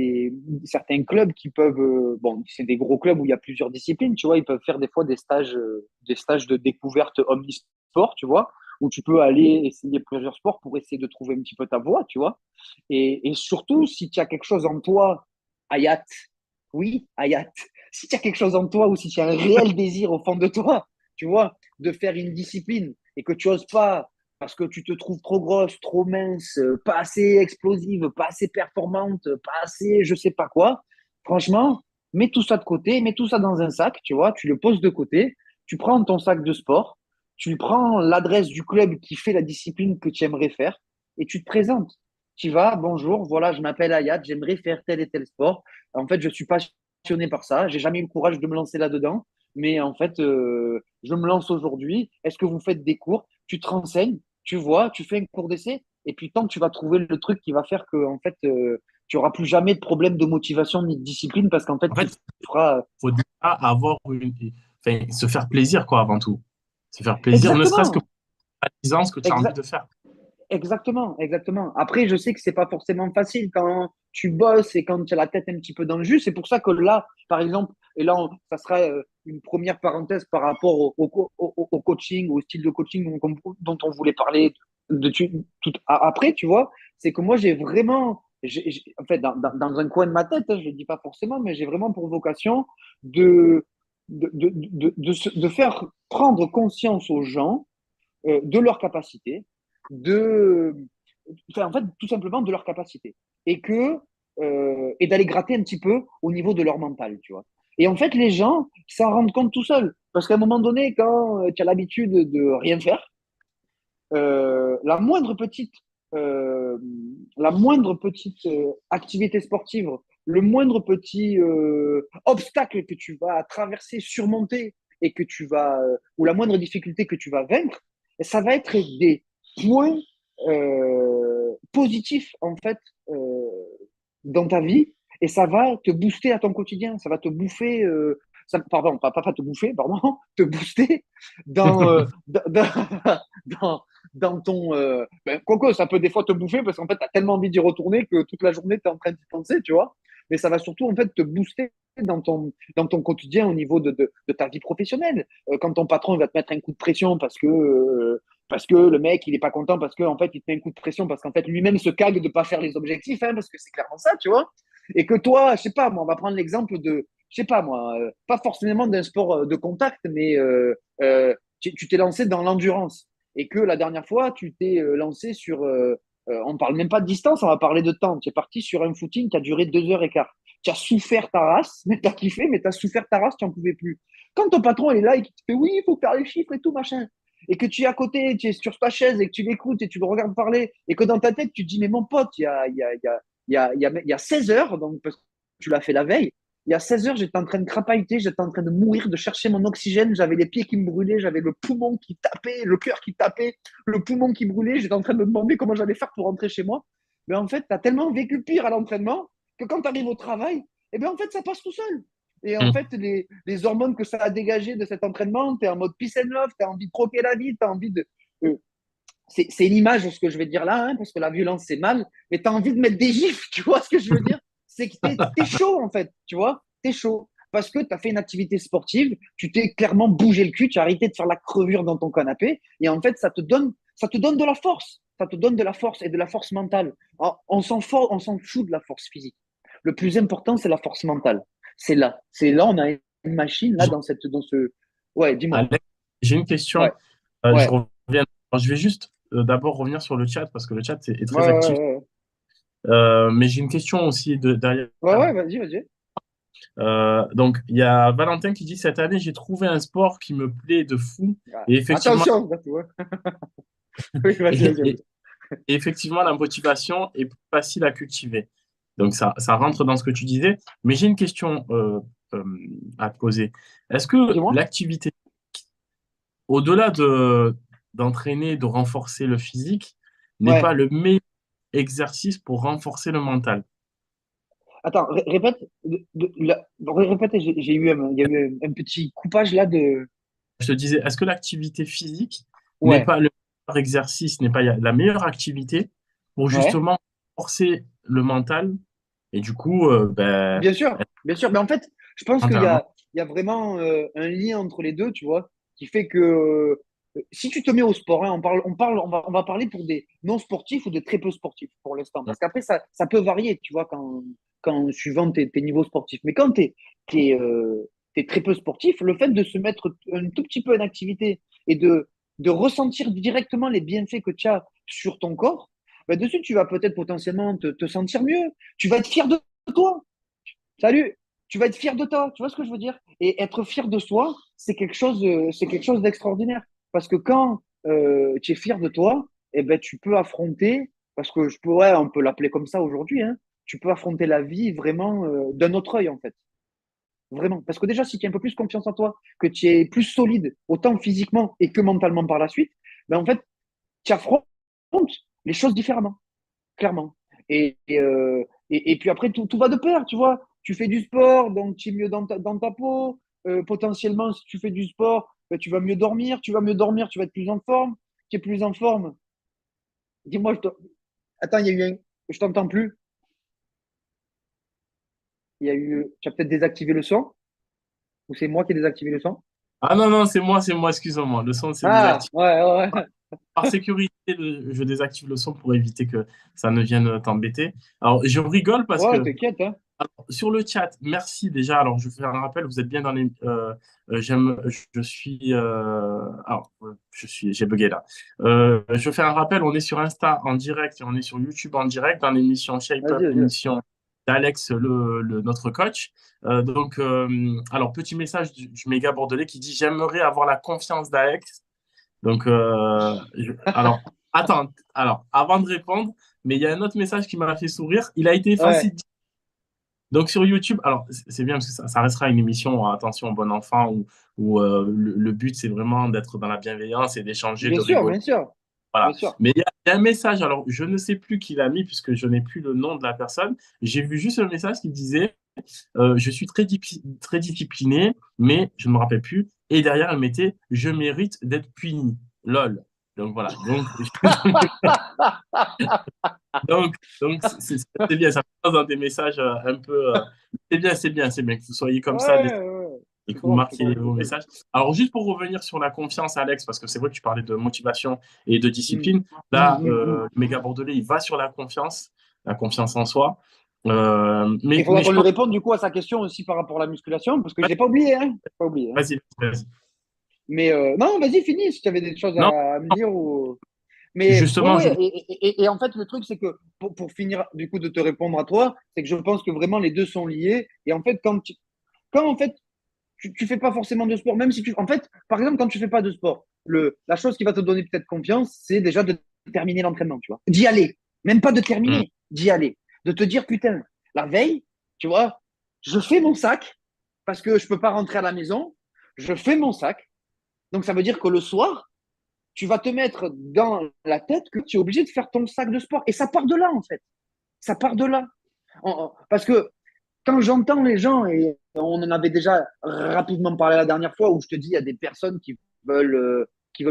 certains clubs qui peuvent, bon, c'est des gros clubs où il y a plusieurs disciplines, tu vois, ils peuvent faire des fois des stages de découverte omnisport, tu vois, où tu peux aller essayer plusieurs sports pour essayer de trouver un petit peu ta voie, tu vois. Et surtout, si tu as quelque chose en toi, Hayat, oui, Hayat, si tu as quelque chose en toi ou si tu as un réel désir au fond de toi, tu vois, de faire une discipline et que tu n'oses pas parce que tu te trouves trop grosse, trop mince, pas assez explosive, pas assez performante, pas assez je sais pas quoi, franchement, mets tout ça de côté, mets tout ça dans un sac, tu vois, tu le poses de côté, tu prends ton sac de sport, tu prends l'adresse du club qui fait la discipline que tu aimerais faire et tu te présentes. Tu vas, bonjour, voilà, je m'appelle Ayat, j'aimerais faire tel et tel sport. En fait, je suis passionné par ça, j'ai jamais eu le courage de me lancer là-dedans, mais en fait, je me lance aujourd'hui. Est-ce que vous faites des cours? Tu te renseignes, tu vois, tu fais un cours d'essai, et puis tant que tu vas trouver le truc qui va faire que, en fait, tu auras plus jamais de problème de motivation ni de discipline parce qu'en fait, En tu fait, feras. faut déjà avoir enfin, se faire plaisir, quoi, avant tout. Se faire plaisir, ne serait-ce que Exactement, pour la ce que tu as envie exa- de faire. exactement, exactement. Après, je sais que c'est pas forcément facile quand tu bosses et quand tu as la tête un petit peu dans le jus. C'est pour ça que là, par exemple, et là, ça serait une première parenthèse par rapport au coaching, au style de coaching dont on voulait parler après, tu vois. C'est que moi, j'ai vraiment, en fait, dans un coin de ma tête, hein, je ne le dis pas forcément, mais j'ai vraiment pour vocation de, de faire prendre conscience aux gens de leurs capacités, de, enfin, en fait, tout simplement de leurs capacités. Et d'aller gratter un petit peu au niveau de leur mental, tu vois. Et en fait, les gens s'en rendent compte tout seuls. Parce qu'à un moment donné, quand tu as l'habitude de rien faire, la moindre petite, euh, activité sportive, le moindre petit obstacle que tu vas traverser, surmonter et ou la moindre difficulté que tu vas vaincre, ça va être des points positifs en fait euh, dans ta vie et ça va te booster à ton quotidien, ça va te bouffer, pardon, pas te bouffer, pardon, te booster dans, dans, dans ton. Quoique, ça peut des fois te bouffer parce qu'en fait, tu as tellement envie d'y retourner que toute la journée, tu es en train d'y penser, tu vois. Mais ça va surtout en fait te booster dans ton quotidien au niveau de ta vie professionnelle. Quand ton patron il va te mettre un coup de pression parce que le mec il est pas content parce qu'en fait il te met un coup de pression parce qu'en fait lui-même se cague de pas faire les objectifs hein, parce que c'est clairement ça tu vois et que toi je sais pas moi on va prendre l'exemple de je sais pas moi pas forcément d'un sport de contact mais tu t'es lancé dans l'endurance et que la dernière fois, tu t'es lancé sur. On ne parle même pas de distance, on va parler de temps. Tu es parti sur un footing qui a duré 2 heures et quart. Tu as souffert ta race, mais tu as kiffé, mais tu as souffert ta race, tu n'en pouvais plus. Quand ton patron est là et qu'il te fait oui, il faut faire les chiffres et tout, machin, et que tu es à côté, tu es sur ta chaise et que tu l'écoutes et tu le regardes parler, et que dans ta tête, tu te dis, mais mon pote, il y a 16 heures, donc, parce que tu l'as fait la veille, il y a 16 heures, j'étais en train de crapahuter, j'étais en train de mourir, de chercher mon oxygène, j'avais les pieds qui me brûlaient, j'avais le poumon qui tapait, le cœur qui tapait, le poumon qui brûlait, j'étais en train de me demander comment j'allais faire pour rentrer chez moi. Mais en fait, tu as tellement vécu pire à l'entraînement que quand tu arrives au travail, eh bien, en fait, ça passe tout seul. Et en fait, les hormones que ça a dégagées de cet entraînement, tu es en mode peace and love, tu as envie de croquer la vie, tu as envie de. C'est une image, ce que je vais dire là, hein, parce que la violence, c'est mal, mais tu as envie de mettre des gifs, tu vois ce que je veux dire? C'est que t'es chaud, en fait, tu vois? T'es chaud. Parce que tu as fait une activité sportive, tu t'es clairement bougé le cul, tu as arrêté de faire la crevure dans ton canapé, et en fait, ça te donne de la force. Ça te donne de la force et de la force mentale. Alors, on s'en fout de la force physique. Le plus important, c'est la force mentale. C'est là. C'est là, on a une machine, là, dans ce. Ouais, dis-moi. Alex, j'ai une Ouais, question. Je ouais. reviens. Alors, je vais juste d'abord revenir sur le chat parce que le chat est Ouais, très ouais, actif. ouais. Mais j'ai une question aussi derrière. Ouais, ouais, vas-y, vas-y. Donc, il y a Valentin qui dit, cette année, j'ai trouvé un sport qui me plaît de fou. Ah, Et effectivement, attention, là, tu vois. Oui, vas-y, et, vas-y, vas-y. et- et effectivement, la motivation est plus facile à cultiver. Donc, ça rentre dans ce que tu disais. Mais j'ai une question euh, à te poser. Est-ce que Dis-moi. l'activité, au-delà d'entraîner, de renforcer le physique, n'est pas Ouais. le meilleur exercice pour renforcer le mental? Attends, répète. Répète, il y a eu un petit coupage là de. Je te disais, est-ce que l'activité physique n'est Ouais, pas le meilleur exercice, n'est pas la meilleure activité pour ouais. justement renforcer le mental Et du coup, ben, Bien sûr, bien sûr. Mais en fait, je pense mentalement, il y a vraiment un lien entre les deux, tu vois, qui fait que si tu te mets au sport, hein, on va parler pour des non sportifs ou des très peu sportifs pour l'instant. Parce qu'après, ça peut varier, tu vois, suivant tes niveaux sportifs. Mais quand t'es très peu sportif, le fait de se mettre un tout petit peu en activité et de ressentir directement les bienfaits que tu as sur ton corps, ben dessus, tu vas peut-être potentiellement te sentir mieux. Tu vas être fier de toi. Salut, tu vas être fier de toi, tu vois ce que je veux dire? Et être fier de soi, c'est quelque chose d'extraordinaire. Parce que quand tu es fier de toi, eh ben, tu peux affronter, parce que ouais, on peut l'appeler comme ça aujourd'hui, hein, tu peux affronter la vie vraiment d'un autre œil, en fait. Vraiment. Parce que déjà, si tu as un peu plus confiance en toi, que tu es plus solide, autant physiquement et que mentalement par la suite, ben, en fait, tu affrontes les choses différemment clairement. Et puis après, tout va de pair, tu vois. Tu fais du sport, donc tu es mieux dans ta peau. Potentiellement, si tu fais du sport, ben, tu vas mieux dormir. Tu vas mieux dormir, tu vas être plus en forme. Tu es plus en forme. Dis-moi, attends, il y a eu un... Je t'entends plus. Il y a eu... Tu as peut-être désactivé le son? Ou c'est moi qui ai désactivé le son? ah non, non, c'est moi, excusez-moi. Le son, c'est Ah, désactivé. ouais, ouais, ouais. Par sécurité, je désactive le son pour éviter que ça ne vienne t'embêter. Alors, je rigole parce Ouais, que t'inquiète, hein. sur le chat, merci déjà. Alors, je fais un rappel, vous êtes bien dans les. Je suis. J'ai bugué là. Je fais un rappel, on est sur Insta en direct et on est sur YouTube en direct dans l'émission Shape Vas-y, Up, vas-y. l'émission d'Alex, notre coach. Alors, petit message du méga bordelais qui dit: J'aimerais avoir la confiance d'Alex. Alors, attends, alors, avant de répondre, mais il y a un autre message qui m'a fait sourire. Il a été effacé. Ouais, Donc sur YouTube, alors c'est bien parce que ça restera une émission, attention, bon enfant, où le but c'est vraiment d'être dans la bienveillance et d'échanger, bien de sûr, rigoler. bien sûr, bien Voilà. sûr. Mais il y a un message, alors je ne sais plus qui l'a mis puisque je n'ai plus le nom de la personne. J'ai vu juste un message qui disait je suis très discipliné, mais je ne me rappelle plus. Et derrière, elle mettait je mérite d'être puni. LOL. Donc voilà. Donc c'est bien, ça passe dans des messages un peu. C'est bien que vous soyez comme ça Ouais, ouais. et C'est que vous drôle, c'est marquiez drôle, c'est vos cool. messages. Alors, juste pour revenir sur la confiance, Alex, parce que c'est vrai que tu parlais de motivation et de Mm. discipline. Mm, Là, mm, mm. le méga bordelais, il va sur la confiance en soi. Il faudra Mais qu'on je lui pense. réponde du coup à sa question aussi par rapport à la musculation, parce que je l'ai pas oublié, hein. Je l'ai pas oublié, hein. Vas-y, vas-y. Mais non, vas-y, finis si tu avais des choses Non, à me dire. Ou... Mais ouais, justement, je. ouais. Et en fait, le truc, c'est que pour finir du coup de te répondre à toi, c'est que je pense que vraiment les deux sont liés. Et en fait, quand en fait, tu fais pas forcément de sport, même si tu. En fait, par exemple, quand tu fais pas de sport, la chose qui va te donner peut-être confiance, c'est déjà de terminer l'entraînement, tu vois. D'y aller. Même pas de Hmm. terminer, d'y aller. De te dire, putain, la veille, tu vois, je fais mon sac parce que je peux pas rentrer à la maison. Je fais mon sac. Donc, ça veut dire que le soir, tu vas te mettre dans la tête que tu es obligé de faire ton sac de sport. Et ça part de là, en fait. Ça part de là. Parce que quand j'entends les gens, et on en avait déjà rapidement parlé la dernière fois, où je te dis, il y a des personnes qui veulent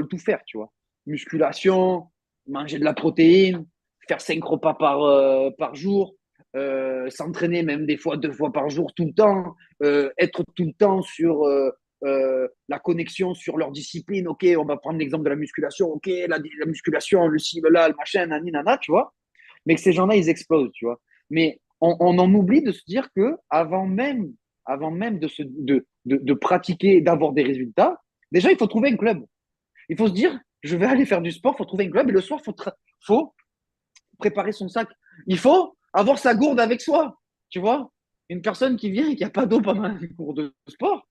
tout faire, tu vois. Musculation, manger de la protéine, faire 5 repas par jour, s'entraîner même des fois 2 fois par jour, tout le temps, être tout le temps sur la connexion sur leur discipline. Ok, on va prendre l'exemple de la musculation. Ok, la musculation, le ci, le là, le machin, nani, nana, tu vois. Mais que ces gens-là, ils explosent, tu vois. Mais on en oublie de se dire que avant même de pratiquer, d'avoir des résultats, déjà, il faut trouver un club. Il faut se dire, je vais aller faire du sport, il faut trouver un club, et le soir, faut préparer son sac. Il faut avoir sa gourde avec soi, tu vois. Une personne qui vient et qui n'a pas d'eau pendant un cours de sport,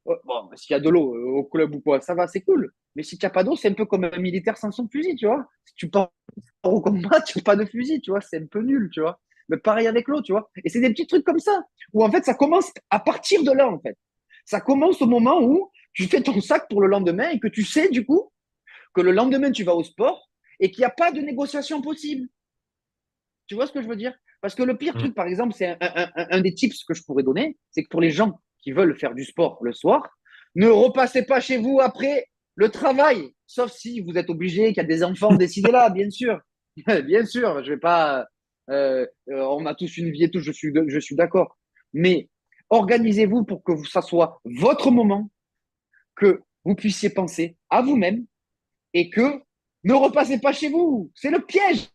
bon, s'il y a de l'eau au club ou quoi, ça va, c'est cool. Mais si tu n'as pas d'eau, c'est un peu comme un militaire sans son fusil, tu vois. Si tu pars au combat, tu n'as pas de fusil, tu vois, c'est un peu nul, tu vois. Mais pareil avec l'eau, tu vois. Et c'est des petits trucs comme ça, où en fait, ça commence à partir de là, en fait. Ça commence au moment où tu fais ton sac pour le lendemain et que tu sais, du coup, que le lendemain, tu vas au sport et qu'il n'y a pas de négociation possible. Tu vois ce que je veux dire? Parce que le pire Hmm. truc, par exemple, c'est un des tips que je pourrais donner, c'est que pour les gens qui veulent faire du sport le soir, ne repassez pas chez vous après le travail, sauf si vous êtes obligé, qu'il y a des enfants décidés là, bien sûr. Bien sûr, je vais pas On a tous une vie et tout, je suis d'accord. Mais organisez-vous pour que ça soit votre moment, que vous puissiez penser à vous-même et que ne repassez pas chez vous. C'est le piège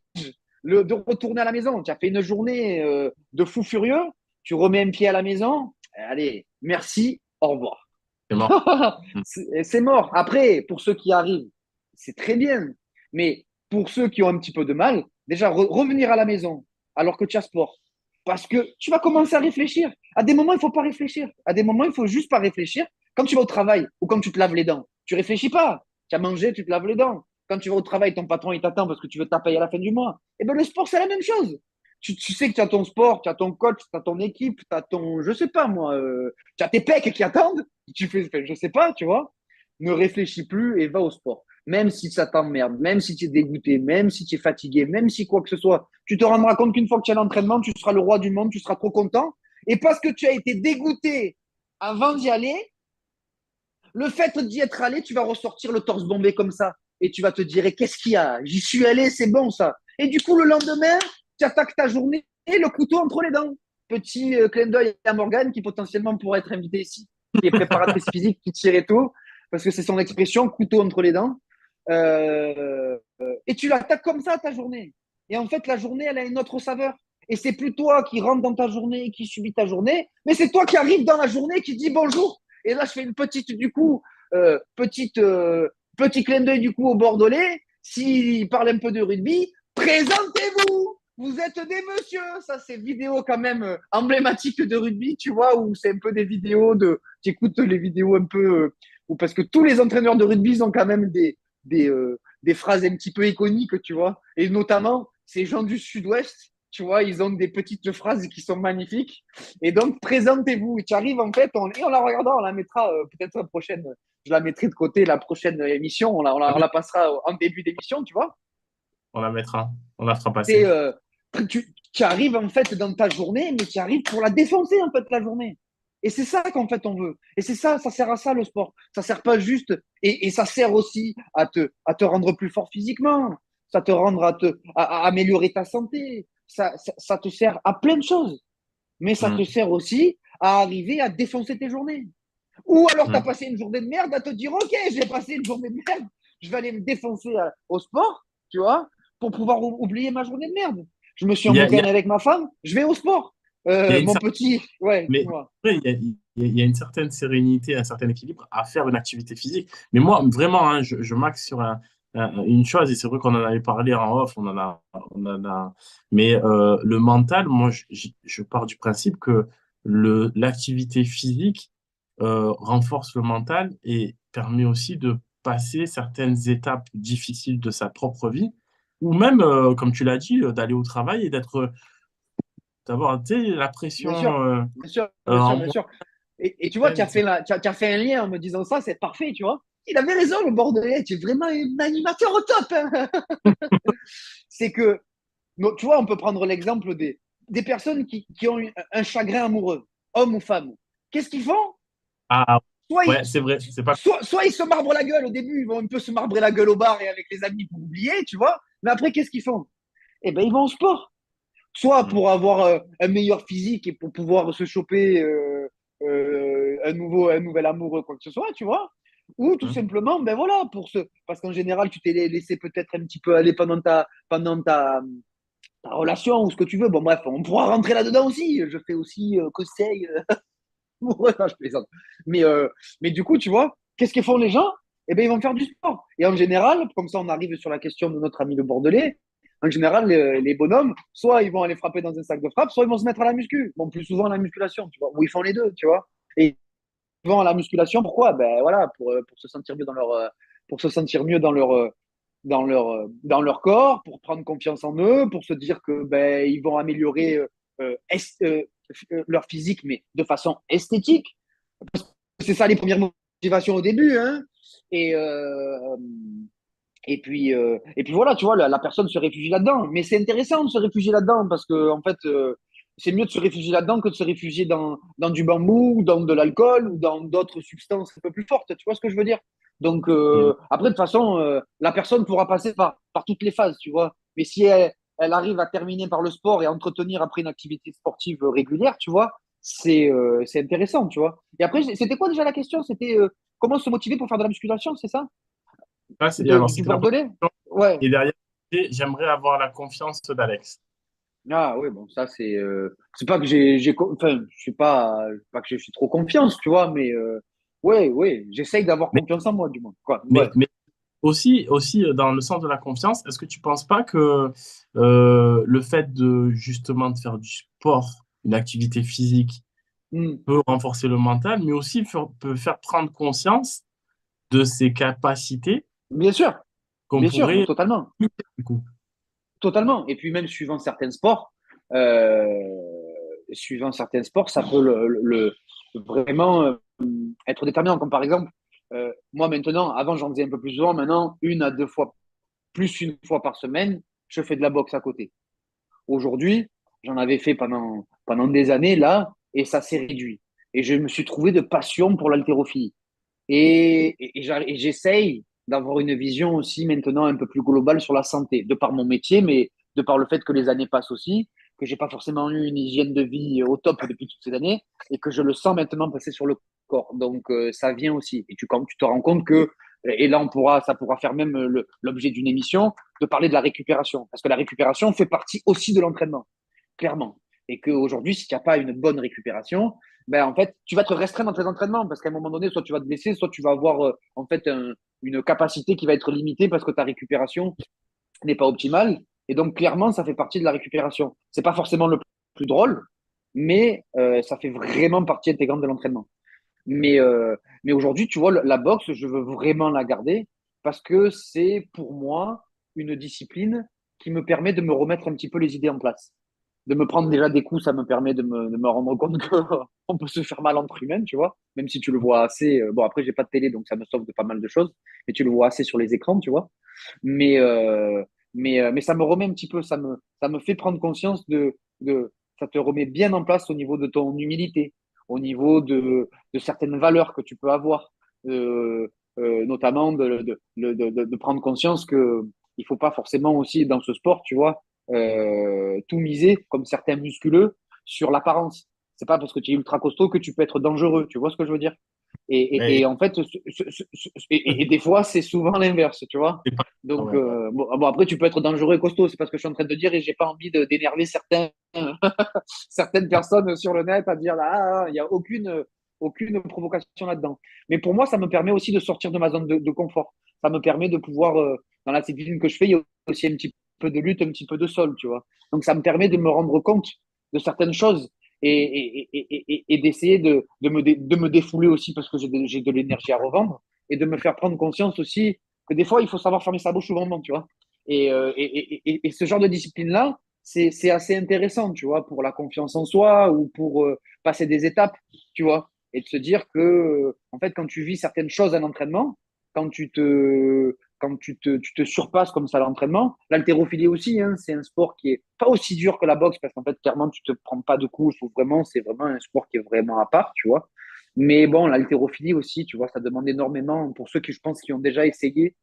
de retourner à la maison. Tu as fait une journée de fou furieux, tu remets un pied à la maison, allez, merci, au revoir. C'est mort. Mm. C'est mort. Après, pour ceux qui arrivent, c'est très bien. Mais pour ceux qui ont un petit peu de mal, déjà revenir à la maison alors que tu as sport. Parce que tu vas commencer à réfléchir. À des moments, il ne faut pas réfléchir. À des moments, il ne faut juste pas réfléchir. Quand tu vas au travail ou quand tu te laves les dents, tu réfléchis pas. Tu as mangé, tu te laves les dents. Quand tu vas au travail, ton patron, il t'attend parce que tu veux ta paye à la fin du mois. Et bien, le sport, c'est la même chose. Tu sais que tu as ton sport, tu as ton coach, tu as ton équipe, tu as ton, je sais pas moi, tu as tes pecs qui attendent. Tu fais, je sais pas, tu vois. Ne réfléchis plus et va au sport. Même si ça t'emmerde, même si tu es dégoûté, même si tu es fatigué, même si quoi que ce soit, tu te rendras compte qu'une fois que tu es à l'entraînement, tu seras le roi du monde, tu seras trop content. Et parce que tu as été dégoûté avant d'y aller, le fait d'y être allé, tu vas ressortir le torse bombé comme ça. Et tu vas te dire, qu'est-ce qu'il y a? J'y suis allé, c'est bon ça. Et du coup, le lendemain, tu attaques ta journée et le couteau entre les dents. Petit clin d'œil à Morgane qui potentiellement pourrait être invitée ici, qui est préparatrice physique, qui tire et tout, parce que c'est son expression, couteau entre les dents. Et tu l'attaques comme ça ta journée. Et en fait, la journée, elle a une autre saveur. Et c'est plus toi qui rentre dans ta journée, qui subit ta journée, mais c'est toi qui arrive dans la journée, qui dit bonjour. Et là, je fais une petite, du coup, petit clin d'œil du coup au Bordelais. S'il parle un peu de rugby, présentez-vous. Vous êtes des messieurs. Ça, c'est vidéo quand même emblématique de rugby, tu vois, où c'est un peu des vidéos de. Tu écoutes les vidéos un peu. Parce que tous les entraîneurs de rugby ils ont quand même des phrases un petit peu iconiques, tu vois. Et notamment, ces gens du Sud-Ouest, tu vois, ils ont des petites phrases qui sont magnifiques. Et donc, présentez-vous. Tu arrives, en fait, et on la regardera, on la mettra peut-être la prochaine. Je la mettrai de côté la prochaine émission. Ah On oui, la passera en début d'émission, tu vois. on la mettra. On la fera C'est, passer. tu arrives, en fait, dans ta journée, mais tu arrives pour la défoncer, en fait, la journée. Et c'est ça qu'en fait on veut. Et c'est ça, ça sert à ça le sport. Ça sert pas juste, et ça sert aussi à te rendre plus fort physiquement. Ça te rendre à améliorer ta santé. Ça te sert à plein de choses. Mais ça te Mm. sert aussi à arriver à défoncer tes journées. Ou alors tu as Mm. passé une journée de merde à te dire, ok, j'ai passé une journée de merde, je vais aller me défoncer au sport, tu vois, pour pouvoir oublier ma journée de merde. Je me suis Il y a, embrouillé avec ma femme, je vais au sport. il y a une Mon certaine, petit, ouais, mais dis-moi. après, il y a une certaine sérénité, un certain équilibre à faire une activité physique. Mais moi, vraiment, hein, je m'axe sur une chose, et c'est vrai qu'on en avait parlé en off, mais le mental, moi, je pars du principe que l'activité physique renforce le mental et permet aussi de passer certaines étapes difficiles de sa propre vie, ou même, comme tu l'as dit, d'aller au travail et d'avoir, tu sais, la pression Bien sûr, bien sûr, bien sûr, en bien sûr. Et tu vois, moyenne, etc. tu as fait un lien en me disant ça, c'est parfait, tu vois. Il avait raison, le Bordelais, tu es vraiment un animateur au top, hein. C'est que, tu vois, on peut prendre l'exemple des personnes qui ont un chagrin amoureux, homme ou femme. Qu'est-ce qu'ils font? Ah, soit ils, ouais, c'est vrai, c'est pas. soit ils se marbrent la gueule au début, ils vont un peu se marbrer la gueule au bar et avec les amis pour oublier, tu vois. Mais après, qu'est-ce qu'ils font? Eh ben, ils vont au sport. Soit Mm, pour avoir un meilleur physique et pour pouvoir se choper un nouvel amoureux, quoi que ce soit, tu vois. Ou tout mm. simplement, ben voilà, parce qu'en général, tu t'es laissé peut-être un petit peu aller ta relation ou ce que tu veux. Bon, bref, on pourra rentrer là-dedans aussi. Je fais aussi conseil. Ouais, non, je plaisante. Mais, euh, mais du coup, tu vois, qu'est-ce que font les gens? Eh bien, ils vont faire du sport. Et en général, comme ça, on arrive sur la question de notre ami le Bordelais. En général, les bonhommes, soit ils vont aller frapper dans un sac de frappe, soit ils vont se mettre à la muscu. Bon, plus souvent à la musculation, tu vois, où ils font les deux, tu vois. Et ils vont à la musculation, pourquoi? Ben voilà, pour se sentir mieux pour se sentir mieux dans leur corps, pour prendre confiance en eux, pour se dire que ben ils vont améliorer leur physique, mais de façon esthétique. C'est ça les premières motivations au début, hein. Et, euh, et puis voilà, tu vois, la personne se réfugie là-dedans. Mais c'est intéressant de se réfugier là-dedans parce que, en fait, c'est mieux de se réfugier là-dedans que de se réfugier dans du bambou, ou dans de l'alcool ou dans d'autres substances un peu plus fortes. Tu vois ce que je veux dire? Donc, Mm. après, de toute façon, la personne pourra passer par toutes les phases, tu vois. Mais si elle, elle arrive à terminer par le sport et à entretenir après une activité sportive régulière, tu vois, c'est intéressant, tu vois. Et après, c'était quoi déjà la question? C'était comment se motiver pour faire de la musculation, c'est ça? Là, alors, Du c'était la première bordelais? question. Ouais. Et derrière, j'aimerais avoir la confiance d'Alex. Ah oui, bon, ça c'est pas que enfin, je suis pas que je suis trop confiance, tu vois, mais ouais, ouais, j'essaye d'avoir Mais, confiance en moi, du moins. Quoi, ouais. mais aussi dans le sens de la confiance, est-ce que tu penses pas que le fait de justement de faire du sport, une activité physique, Hmm. peut renforcer le mental, mais aussi peut faire prendre conscience de ses capacités Bien sûr, qu'on bien sûr, pourrait totalement. du coup. Totalement. Et puis même euh, suivant certains sports, ça peut vraiment être déterminant. Comme par exemple, moi maintenant, avant j'en faisais un peu plus souvent, maintenant une à deux fois, plus une fois par semaine, je fais de la boxe à côté. Aujourd'hui, j'en avais fait pendant des années là, et ça s'est réduit. Et je me suis trouvé de passion pour l'haltérophilie. Et j'essaye d'avoir une vision aussi maintenant un peu plus globale sur la santé, de par mon métier, mais de par le fait que les années passent aussi, que j'ai pas forcément eu une hygiène de vie au top depuis toutes ces années, et que je le sens maintenant passer sur le corps. Donc ça vient aussi. Et quand tu te rends compte que, et là ça pourra faire même l'objet d'une émission, de parler de la récupération, parce que la récupération fait partie aussi de l'entraînement, clairement. Et qu'aujourd'hui, si tu n'as pas une bonne récupération, ben, en fait, tu vas te restreindre dans tes entraînements parce qu'à un moment donné, soit tu vas te blesser, soit tu vas avoir en fait une capacité qui va être limitée parce que ta récupération n'est pas optimale. Et donc, clairement, ça fait partie de la récupération. C'est pas forcément le plus drôle, mais ça fait vraiment partie intégrante de l'entraînement. Mais, euh, mais aujourd'hui, tu vois, la boxe, je veux vraiment la garder parce que c'est pour moi une discipline qui me permet de me remettre un petit peu les idées en place. De me prendre déjà des coups, ça me permet de me rendre compte qu'on peut se faire mal entre humains, tu vois, même si tu le vois assez. Bon, après, j'ai pas de télé, donc ça me sauve de pas mal de choses, mais tu le vois assez sur les écrans, tu vois. Mais, euh, mais ça me remet un petit peu, ça me fait prendre conscience ça te remet bien en place au niveau de ton humilité, au niveau de certaines valeurs que tu peux avoir, euh, notamment de prendre conscience que il faut pas forcément aussi dans ce sport, tu vois, tout miser, comme certains musculeux, sur l'apparence. C'est pas parce que tu es ultra costaud que tu peux être dangereux, tu vois ce que je veux dire? Mais Et en fait, et des fois, c'est souvent l'inverse, tu vois. c'est pas. Donc, Ouais, ouais. bon, après, tu peux être dangereux et costaud, c'est pas ce que je suis en train de dire et j'ai pas envie d'énerver certaines personnes sur le net à dire il n'y a aucune provocation là-dedans. Mais pour moi, ça me permet aussi de sortir de ma zone de confort. Ça me permet de pouvoir, dans la discipline que je fais, il y a aussi un petit peu de lutte, un petit peu de sol, tu vois. Donc, ça me permet de me rendre compte de certaines choses et d'essayer de me défouler aussi parce que j'ai de l'énergie à revendre et de me faire prendre conscience aussi que des fois, il faut savoir fermer sa bouche au bon moment, tu vois. Et ce genre de discipline-là, c'est assez intéressant, tu vois, pour la confiance en soi ou pour passer des étapes, tu vois, et de se dire que, en fait, quand tu vis certaines choses à l'entraînement, quand tu te surpasses comme ça à l'entraînement, l'haltérophilie aussi, hein, c'est un sport qui est pas aussi dur que la boxe parce qu'en fait, clairement, tu te prends pas de coups, c'est vraiment un sport qui est vraiment à part, tu vois. Mais bon, l'haltérophilie aussi, tu vois, ça demande énormément pour ceux qui, je pense, qui ont déjà essayé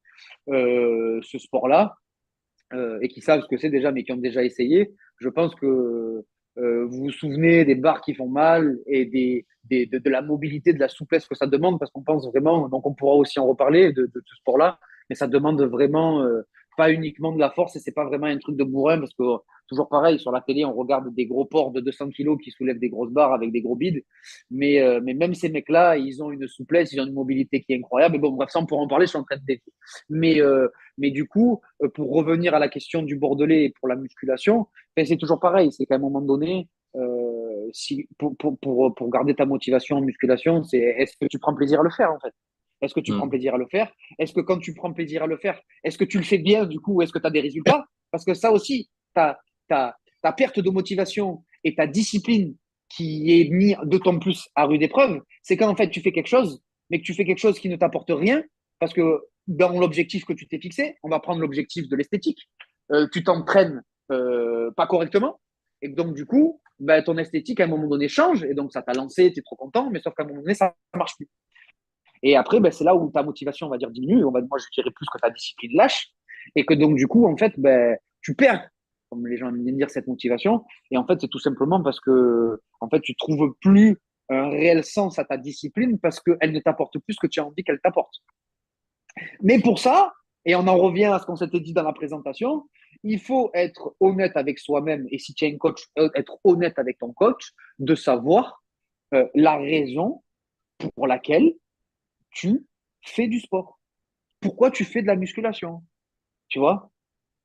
ce sport-là et qui savent ce que c'est déjà, mais qui ont déjà essayé. Je pense que vous vous souvenez des barres qui font mal et de la mobilité, de la souplesse que ça demande, parce qu'on pense vraiment, donc on pourra aussi en reparler de ce sport-là, mais ça demande vraiment pas uniquement de la force et c'est pas vraiment un truc de bourrin, parce que toujours pareil, sur la télé, on regarde des gros porcs de 200 kilos qui soulèvent des grosses barres avec des gros bides, mais même ces mecs-là, ils ont une souplesse, ils ont une mobilité qui est incroyable. Et bon, bref, ça, on pourra en parler, je suis en train de décrire. Mais, mais du coup, pour revenir à la question du Bordelais et pour la musculation, ben, c'est toujours pareil. C'est qu'à un moment donné, pour garder ta motivation en musculation, c'est est-ce que tu prends plaisir à le faire en fait? Est-ce que tu prends Hmm. plaisir à le faire? Est-ce que quand tu prends plaisir à le faire, est-ce que tu le fais bien du coup? Est-ce que tu as des résultats? Parce que ça aussi, ta perte de motivation et ta discipline qui est mise d'autant plus à rude épreuve, c'est quand en fait tu fais quelque chose, mais que tu fais quelque chose qui ne t'apporte rien, parce que dans l'objectif que tu t'es fixé, on va prendre l'objectif de l'esthétique, tu t'entraînes pas correctement, et donc du coup, ben, ton esthétique à un moment donné change, et donc ça t'a lancé, tu es trop content, mais sauf qu'à un moment donné, ça ne marche plus. Et après, ben, c'est là où ta motivation, on va dire, diminue, moi je dirais plus que ta discipline lâche, et que donc du coup, en fait, ben, tu perds comme les gens aiment bien dire, cette motivation. Et en fait, c'est tout simplement parce que en fait, tu trouves plus un réel sens à ta discipline parce qu'elle ne t'apporte plus ce que tu as envie qu'elle t'apporte. Mais pour ça, et on en revient à ce qu'on s'était dit dans la présentation, il faut être honnête avec soi-même et si tu as un coach, être honnête avec ton coach, de savoir la raison pour laquelle tu fais du sport. Pourquoi tu fais de la musculation, tu vois,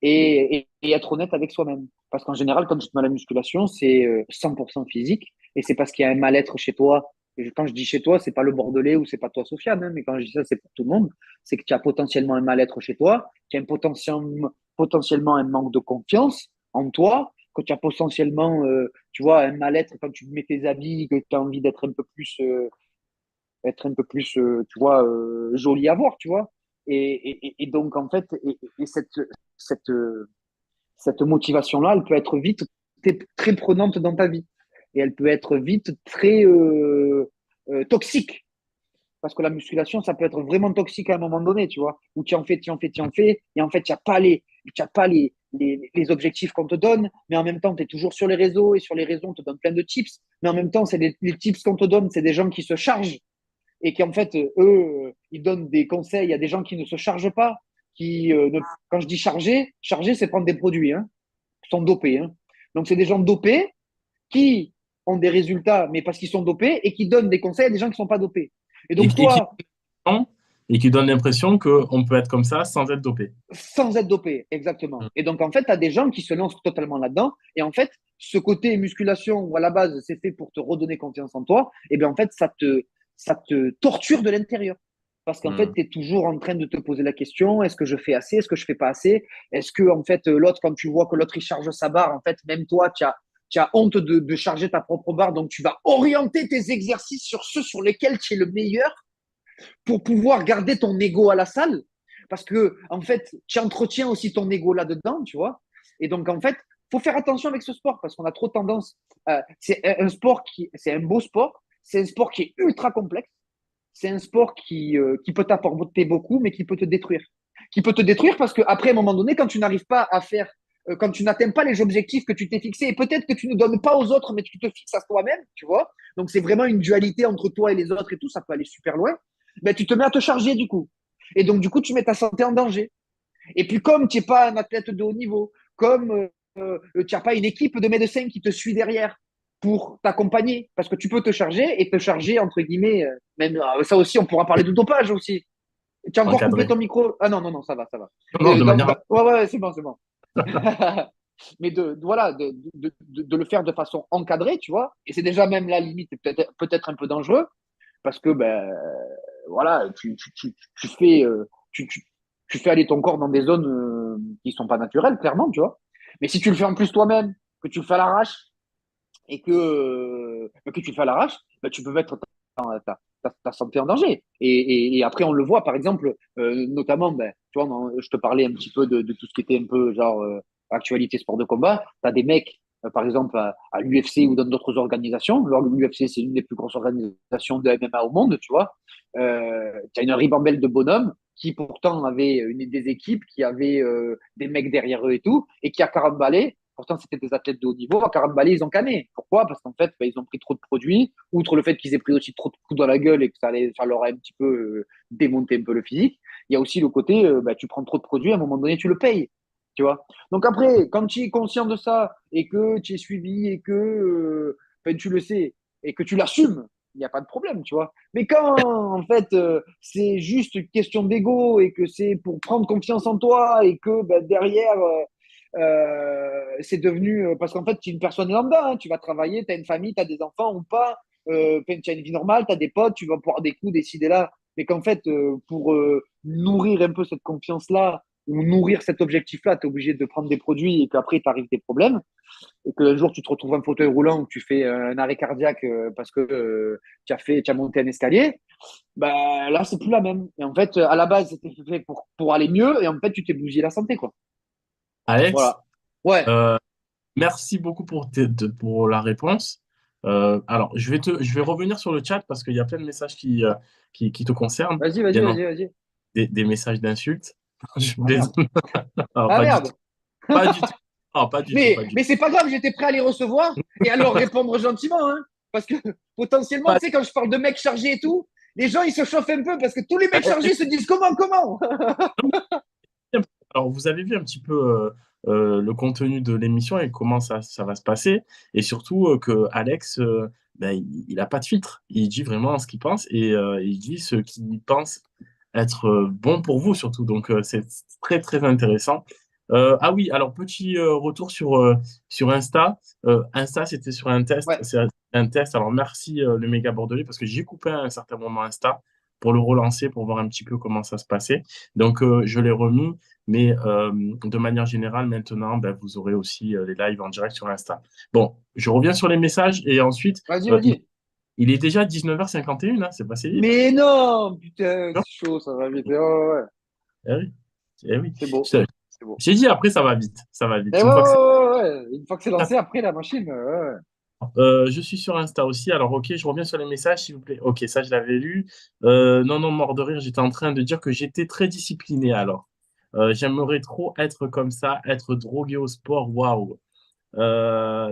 et être honnête avec soi-même. Parce qu'en général, quand tu te mets à la musculation, c'est 100% physique et c'est parce qu'il y a un mal-être chez toi. Et quand je dis chez toi, c'est pas le Bordelais ou c'est pas toi, Sofiane, hein, mais quand je dis ça, c'est pour tout le monde. C'est que tu as potentiellement un mal-être chez toi, tu as potentiellement un manque de confiance en toi, que tu as potentiellement, tu vois, un mal-être quand tu mets tes habits, que tu as envie d'être un peu plus tu vois, joli à voir, tu vois. Et donc, en fait, cette, cette motivation-là, elle peut être vite très prenante dans ta vie. Et elle peut être vite très toxique. Parce que la musculation, ça peut être vraiment toxique à un moment donné, tu vois, où tu en fais, tu en fais, tu en fais, et en fait, tu n'as pas les objectifs qu'on te donne, mais en même temps, tu es toujours sur les réseaux, et sur les réseaux, on te donne plein de tips, mais en même temps, c'est les tips qu'on te donne, c'est des gens qui se chargent et qui en fait, eux, ils donnent des conseils à des gens qui ne se chargent pas. Quand je dis charger, c'est prendre des produits, hein, qui sont dopés. Hein. Donc, c'est des gens dopés qui ont des résultats, mais parce qu'ils sont dopés, et qui donnent des conseils à des gens qui ne sont pas dopés. Et Et, donc, et qui, toi, et qui donne l'impression qu'on peut être comme ça sans être dopé. sans être dopé, exactement. Et donc, en fait, tu as des gens qui se lancent totalement là-dedans. Et en fait, ce côté musculation, où à la base, c'est fait pour te redonner confiance en toi, et bien, en fait, ça te torture de l'intérieur. Parce qu'en fait, Mm. tu es toujours en train de te poser la question, est-ce que je fais assez? Est-ce que je fais pas assez? Est-ce que, en fait, l'autre, quand tu vois que l'autre, il charge sa barre, en fait, même toi, tu as honte de charger ta propre barre. Donc, tu vas orienter tes exercices sur ceux sur lesquels tu es le meilleur pour pouvoir garder ton ego à la salle. Parce que, en fait, tu entretiens aussi ton ego là-dedans, tu vois. Et donc, en fait, faut faire attention avec ce sport parce qu'on a trop tendance. C'est un sport c'est un beau sport. C'est un sport qui est ultra complexe. C'est un sport qui peut t'apporter beaucoup, mais qui peut te détruire. Qui peut te détruire parce qu'après, à un moment donné, quand tu n'arrives pas à faire, quand tu n'atteins pas les objectifs que tu t'es fixés, et peut-être que tu ne donnes pas aux autres, mais tu te fixes à toi-même, tu vois. Donc, c'est vraiment une dualité entre toi et les autres et tout. Ça peut aller super loin. Ben, tu te mets à te charger du coup. Et donc, du coup, tu mets ta santé en danger. Et puis, comme tu n'es pas un athlète de haut niveau, comme tu n'as pas une équipe de médecins qui te suit derrière pour t'accompagner, parce que tu peux te charger et te charger, entre guillemets, même ça aussi, on pourra parler de dopage aussi. Tu as encore coupé Encadré. ton micro? Ah non, non, non, ça va, ça va. Non, de manière. Ouais, ouais, c'est bon, c'est bon. Mais voilà, de le faire de façon encadrée, tu vois, et c'est déjà même la limite, peut-être un peu dangereux, parce que ben, voilà, tu fais, tu fais aller ton corps dans des zones qui sont pas naturelles, clairement, tu vois. Mais si tu le fais en plus toi-même, que tu le fais à l'arrache et que tu le fais à l'arrache, ben, tu peux mettre ta santé en danger. Et après, on le voit, par exemple, notamment, ben, tu vois, je te parlais un petit peu de tout ce qui était un peu genre actualité sport de combat. Tu as des mecs, par exemple, à l'UFC ou dans d'autres organisations. L'UFC, c'est une des plus grosses organisations de MMA au monde, tu vois. Tu as une ribambelle de bonhommes qui pourtant avaient des équipes, qui avaient des mecs derrière eux et tout, et qui a caramballé. Pourtant, c'était des athlètes de haut niveau. À caramballé, ils ont canné. Pourquoi? Parce qu'en fait, bah, ils ont pris trop de produits. Outre le fait qu'ils aient pris aussi trop de coups dans la gueule et que ça leur a un petit peu démonté un peu le physique, il y a aussi le côté, bah, tu prends trop de produits, à un moment donné, tu le payes. Tu vois. Donc après, quand tu es conscient de ça et que tu es suivi et que tu le sais et que tu l'assumes, il n'y a pas de problème, tu vois. Mais quand, en fait, c'est juste une question d'ego et que c'est pour prendre confiance en toi et que bah, derrière, c'est devenu. Parce qu'en fait, tu es une personne lambda, hein, tu vas travailler, tu as une famille, tu as des enfants ou pas, tu as une vie normale, tu as des potes, tu vas boire des coups, décider là. Mais qu'en fait, pour nourrir un peu cette confiance-là ou nourrir cet objectif-là, tu es obligé de prendre des produits et qu'après, tu arrives des problèmes et que un jour tu te retrouves en fauteuil roulant ou tu fais un arrêt cardiaque parce que tu as monté un escalier, bah, là, c'est plus la même. Et en fait, à la base, c'était fait pour aller mieux et en fait, tu t'es bousillé la santé, quoi. Alex, Voilà. Ouais, euh, merci beaucoup pour la réponse. Alors, je vais revenir sur le chat parce qu'il y a plein de messages qui te concernent. vas-y, vas-y, Bien entendu, vas-y, vas-y. des messages d'insultes. Je Ah merde. plaisante. Alors, Ah pas du tout. merde. Pas du tout. Non, pas du tout, pas du Mais tout. c'est pas grave, j'étais prêt à les recevoir et à leur répondre gentiment. Hein, parce que potentiellement, tu Pas- sais, quand je parle de mecs chargés et tout, les gens, ils se chauffent un peu parce que tous les mecs chargés se disent comment. Alors, vous avez vu un petit peu le contenu de l'émission et comment ça va se passer. Et surtout que Alex, ben, il n'a pas de filtre. Il dit vraiment ce qu'il pense et il dit ce qu'il pense être bon pour vous, surtout. Donc, c'est très, très intéressant. Ah oui, alors, petit retour sur Insta. Insta, c'était sur un test. Ouais, C'est un test. Alors, merci le méga bordelais parce que j'ai coupé à un certain moment Insta pour le relancer, pour voir un petit peu comment ça se passait. Donc, je l'ai remis. Mais de manière générale, maintenant, ben, vous aurez aussi les lives en direct sur Insta. Bon, je reviens sur les messages et ensuite, vas-y, euh, il, vas-y. il est déjà 19h51, hein, c'est passé vite. Mais non, putain, Non. c'est chaud, ça va vite. Ouais. Eh oui, eh oui. C'est beau. Je C'est beau. J'ai dit après, ça va vite. Ça va vite. Et Une fois que c'est... ouais. Une fois que c'est lancé, après la machine. Ouais. Je suis sur Insta aussi. Alors, ok, je reviens sur les messages, s'il vous plaît. Ok, ça, je l'avais lu. Non, non, mort de rire, j'étais en train de dire que j'étais très discipliné alors. J'aimerais trop être comme ça, être drogué au sport. Waouh.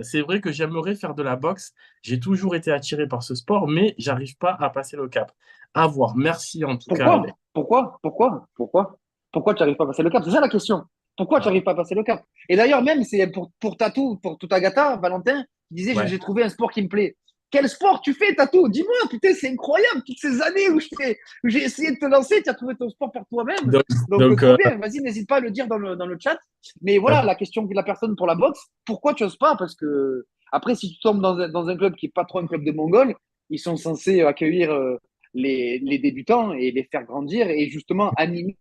C'est vrai que j'aimerais faire de la boxe. J'ai toujours été attiré par ce sport, mais j'arrive pas à passer le cap. À voir. Merci en tout cas, Alex. Pourquoi tu n'arrives pas à passer le cap? C'est ça la question. Pourquoi tu Ah, n'arrives pas à passer le cap? Et d'ailleurs, même, c'est pour Tatou, pour Tutagata, Valentin, qui disait, ouais. j'ai trouvé un sport qui me plaît. Quel sport tu fais, Tatou? Dis-moi, putain, c'est incroyable, toutes ces années où j'ai essayé de te lancer, tu as trouvé ton sport par toi-même. Donc, Donc, donc trop bien, vas-y, n'hésite pas à le dire dans le chat. Mais voilà, la question de la personne pour la boxe, pourquoi tu n'oses pas? Parce que, après, si tu tombes dans un club qui n'est pas trop un club de Mongols, ils sont censés accueillir les débutants et les faire grandir et justement animer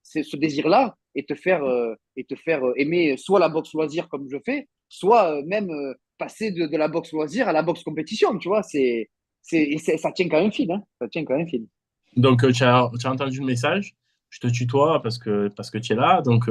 ce désir-là et te faire aimer soit la boxe loisir comme je fais, soit même passer de la boxe loisir à la boxe compétition, tu vois, ça tient quand même fil, hein, ça tient quand même fil. tu as entendu le message. Je te tutoie parce que tu es là. Donc,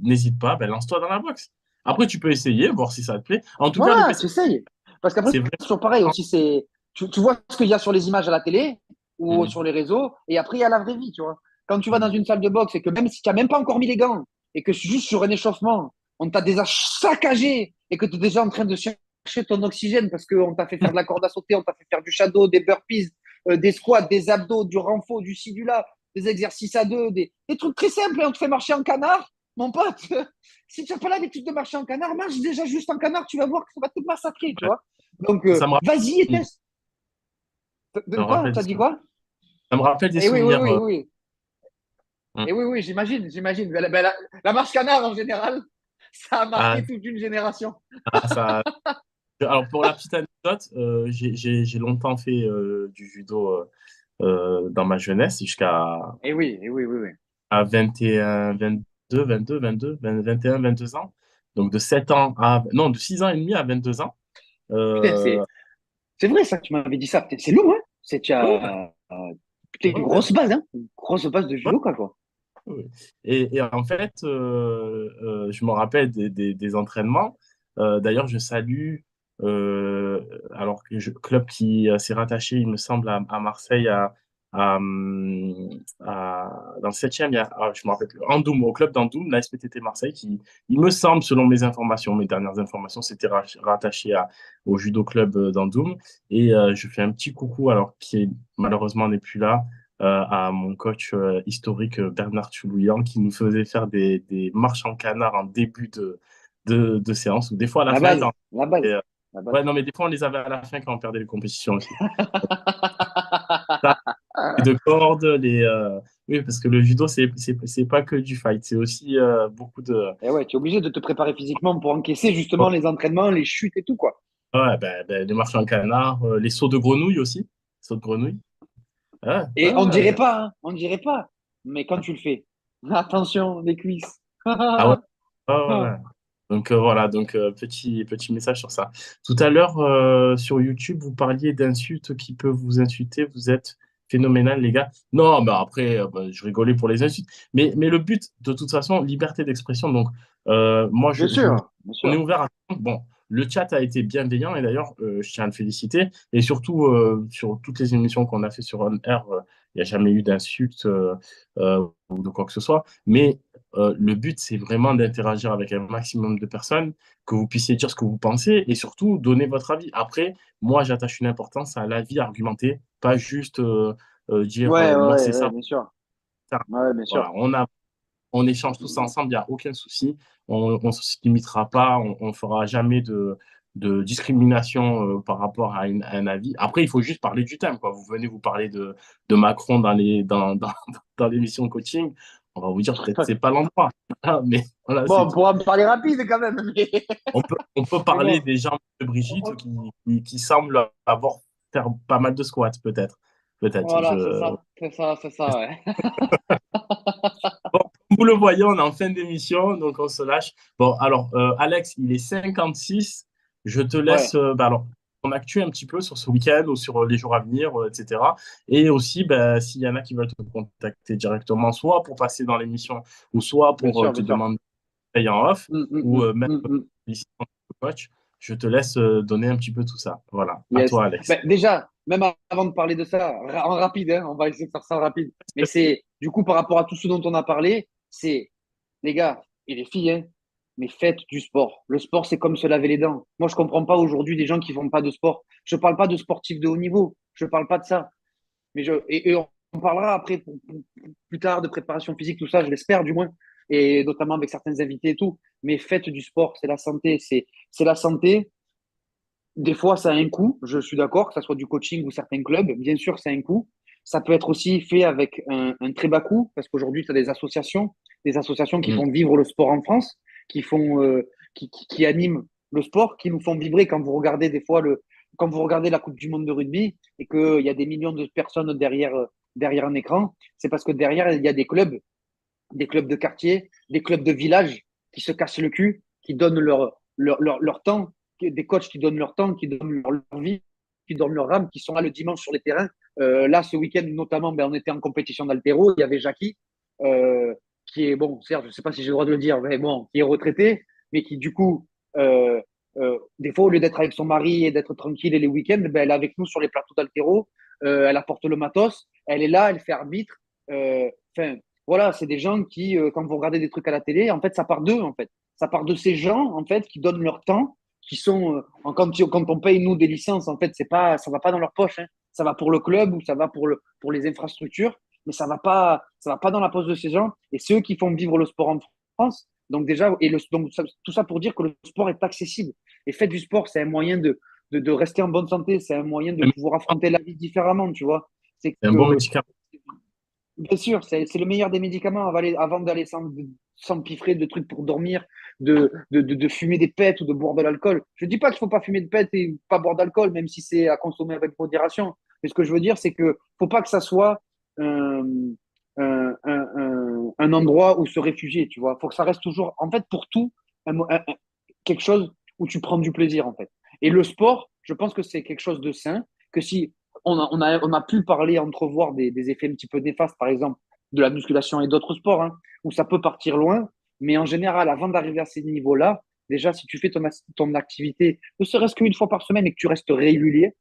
n'hésite pas. Ben, lance-toi dans la boxe. Après, tu peux essayer, voir si ça te plaît. En tout cas, le Voilà, PC, tu essayes. Parce qu'après, c'est c'est toujours pareil vraiment. aussi, tu vois ce qu'il y a sur les images à la télé ou Mhm. sur les réseaux, et après, il y a la vraie vie, tu vois. Quand tu vas dans une salle de boxe et que même si tu n'as même pas encore mis les gants, et que juste sur un échauffement, on t'a déjà saccagé, et que tu es déjà en train de chercher ton oxygène parce qu'on t'a fait faire de la corde à sauter, on t'a fait faire du shadow, des burpees, des squats, des abdos, du renfort, du ci, du là, des exercices à deux, des trucs très simples, et on te fait marcher en canard, mon pote. Si tu n'as pas l'habitude de marcher en canard, marche déjà juste en canard, tu vas voir que ça va te massacrer, tu Ouais. vois. Donc, Ça me rappelle, vas-y et teste. ça De me quoi? rappelle T'as des dit souvenirs. quoi? Ça me rappelle des Eh oui, oui, souvenirs. oui, oui. Hmm. Et oui, j'imagine. La marche canard, en général, ça a Ah, marqué toute une génération. ça, alors, pour la petite anecdote, j'ai longtemps fait du judo dans ma jeunesse, jusqu'à Oui. à 21, 22, 22, 22, 20, 21, 22 ans. Donc, de 7 ans à... Non, de 6 ans et demi à 22 ans. Putain, Euh, c'est vrai ça que tu m'avais dit ça. Putain, c'est lourd, hein? Tu ouais, as putain, ouais, une ouais, grosse base, hein? Une grosse base de ouais, judoka, quoi. ouais. Et en fait, je me rappelle des entraînements. D'ailleurs, je salue, alors que club qui s'est rattaché, il me semble, à Marseille, dans le 7e, je me rappelle plus, Andoum, au club d'Andoum, la SPTT Marseille, qui, il me semble, selon mes informations, mes dernières informations, c'était rattaché au judo club d'Andoum. Et je fais un petit coucou, alors qui malheureusement n'est plus là, à mon coach historique Bernard Tulouian qui nous faisait faire des marches en canard en début de séance, ou des fois à la La fin. base, la Et, base, la base. ouais, non, mais des fois on les avait à la fin quand on perdait les compétitions aussi. Ça, les de cordes, oui, parce que le judo, c'est pas que du fight, c'est aussi beaucoup de. Et ouais, tu es obligé de te préparer physiquement pour encaisser justement les entraînements, les chutes et tout, quoi. Ouais, les marches en canard, les sauts de grenouille aussi. Sauts de grenouille. Ouais, Et on dirait ouais. pas, hein, on dirait pas. Mais quand tu le fais, attention, les cuisses. Ah ouais. Ah ouais. Donc voilà, donc petit message sur ça. Tout à l'heure, sur YouTube, vous parliez d'insultes qui peuvent vous insulter. Vous êtes phénoménal, les gars. Non, mais après, bah, je rigolais pour les insultes. Mais le but, de toute façon, liberté d'expression. Donc, moi, Bien sûr, bien on est sûr. ouvert à... Bon, le chat a été bienveillant et d'ailleurs, je tiens à le féliciter. Et surtout, sur toutes les émissions qu'on a fait sur On Air, il n'y a jamais eu d'insultes ou de quoi que ce soit. Mais le but, c'est vraiment d'interagir avec un maximum de personnes, que vous puissiez dire ce que vous pensez et surtout donner votre avis. Après, moi, j'attache une importance à l'avis argumenté, pas juste dire Ouais, moi, ouais, c'est ouais, ça. bien sûr. ça. Ouais, bien sûr. Voilà, on échange tous ensemble, il n'y a aucun souci. On ne se limitera pas, on ne fera jamais de discrimination par rapport à un avis. Après, il faut juste parler du thème, quoi. Vous venez vous parler de Macron dans l'émission coaching, on va vous dire peut-être que ce n'est pas l'endroit. Mais voilà, c'est Bon, on tout. pourra me parler rapide quand même. On peut Mais parler bon. des jambes de Brigitte qui semblent avoir faire pas mal de squats, peut-être. Peut-être. Voilà, c'est ça. C'est ça, c'est ça, ouais. Bon, comme vous le voyez, on est en fin d'émission, donc on se lâche. Bon, alors, Alex, il est 56. Je te laisse, Ouais, alors, on actu un petit peu sur ce week-end ou sur les jours à venir, etc. Et aussi, s'il y en a qui veulent te contacter directement, soit pour passer dans l'émission, ou soit bien pour sûr, te bien sûr. demander en off, ou même Mm. coach, je te laisse donner un petit peu tout ça. Voilà. À Yes. toi, Alex. Ben, déjà, même avant de parler de ça, en rapide, hein, on va essayer de faire ça en rapide. Mais c'est, du coup, par rapport à tout ce dont on a parlé, c'est, les gars et les filles, hein, mais faites du sport. Le sport, c'est comme se laver les dents. Moi, je comprends pas aujourd'hui des gens qui font pas de sport. Je parle pas de sportifs de haut niveau. Je parle pas de ça. Et on parlera après, plus tard, de préparation physique, tout ça, je l'espère du moins, et notamment avec certains invités et tout. Mais faites du sport, c'est la santé. C'est la santé. Des fois, ça a un coût, je suis d'accord, que ce soit du coaching ou certains clubs, bien sûr, ça a un coût. Ça peut être aussi fait avec un très bas coût, parce qu'aujourd'hui, tu as des associations qui Mm. font vivre le sport en France, qui font, qui animent le sport, qui nous font vibrer quand vous regardez des fois quand vous regardez la Coupe du Monde de rugby et qu'il y a des millions de personnes derrière un écran, c'est parce que derrière, il y a des clubs de quartier, des clubs de village qui se cassent le cul, qui donnent leur temps, des coachs qui donnent leur temps, qui donnent leur vie, qui donnent leur âme, qui sont là le dimanche sur les terrains. Là, ce week-end, notamment, on était en compétition d'altéro. Il y avait Jackie, qui est, bon, Serge, je ne sais pas si j'ai le droit de le dire, mais bon, qui est retraité, mais qui, du coup, des fois, au lieu d'être avec son mari et d'être tranquille et les week-ends, elle est avec nous sur les plateaux d'altéro. Elle apporte le matos, elle est là, elle fait arbitre. Enfin, voilà, c'est des gens qui, quand vous regardez des trucs à la télé, en fait, ça part d'eux, en fait. Ça part de ces gens, en fait, qui donnent leur temps, qui sont, quand on paye, nous, des licences, en fait, ça va pas dans leur poche, hein. Ça va pour le club ou ça va pour les infrastructures, mais ça va pas dans la poche de ces gens. Et c'est eux qui font vivre le sport en France. Donc, déjà, donc, tout ça pour dire que le sport est accessible. Et faites du sport, c'est un moyen de rester en bonne santé, c'est un moyen de pouvoir affronter la vie différemment, tu vois. C'est C'est un bon que médicament. Bien sûr, c'est le meilleur des médicaments avant d'aller s'empiffrer de trucs pour dormir, de fumer des pets ou de boire de l'alcool. Je ne dis pas qu'il ne faut pas fumer de pets et pas boire d'alcool, même si c'est à consommer avec modération. Mais ce que je veux dire, c'est que faut pas que ça soit un, un endroit où se réfugier, tu vois. Il faut que ça reste toujours, en fait, pour tout, quelque chose où tu prends du plaisir, en fait. Et le sport, je pense que c'est quelque chose de sain, que si on a pu parler, entrevoir des effets un petit peu néfastes, par exemple, de la musculation et d'autres sports, hein, où ça peut partir loin. Mais en général, avant d'arriver à ces niveaux-là, déjà, si tu fais ton activité, ne serait-ce qu'une fois par semaine et que tu restes régulier,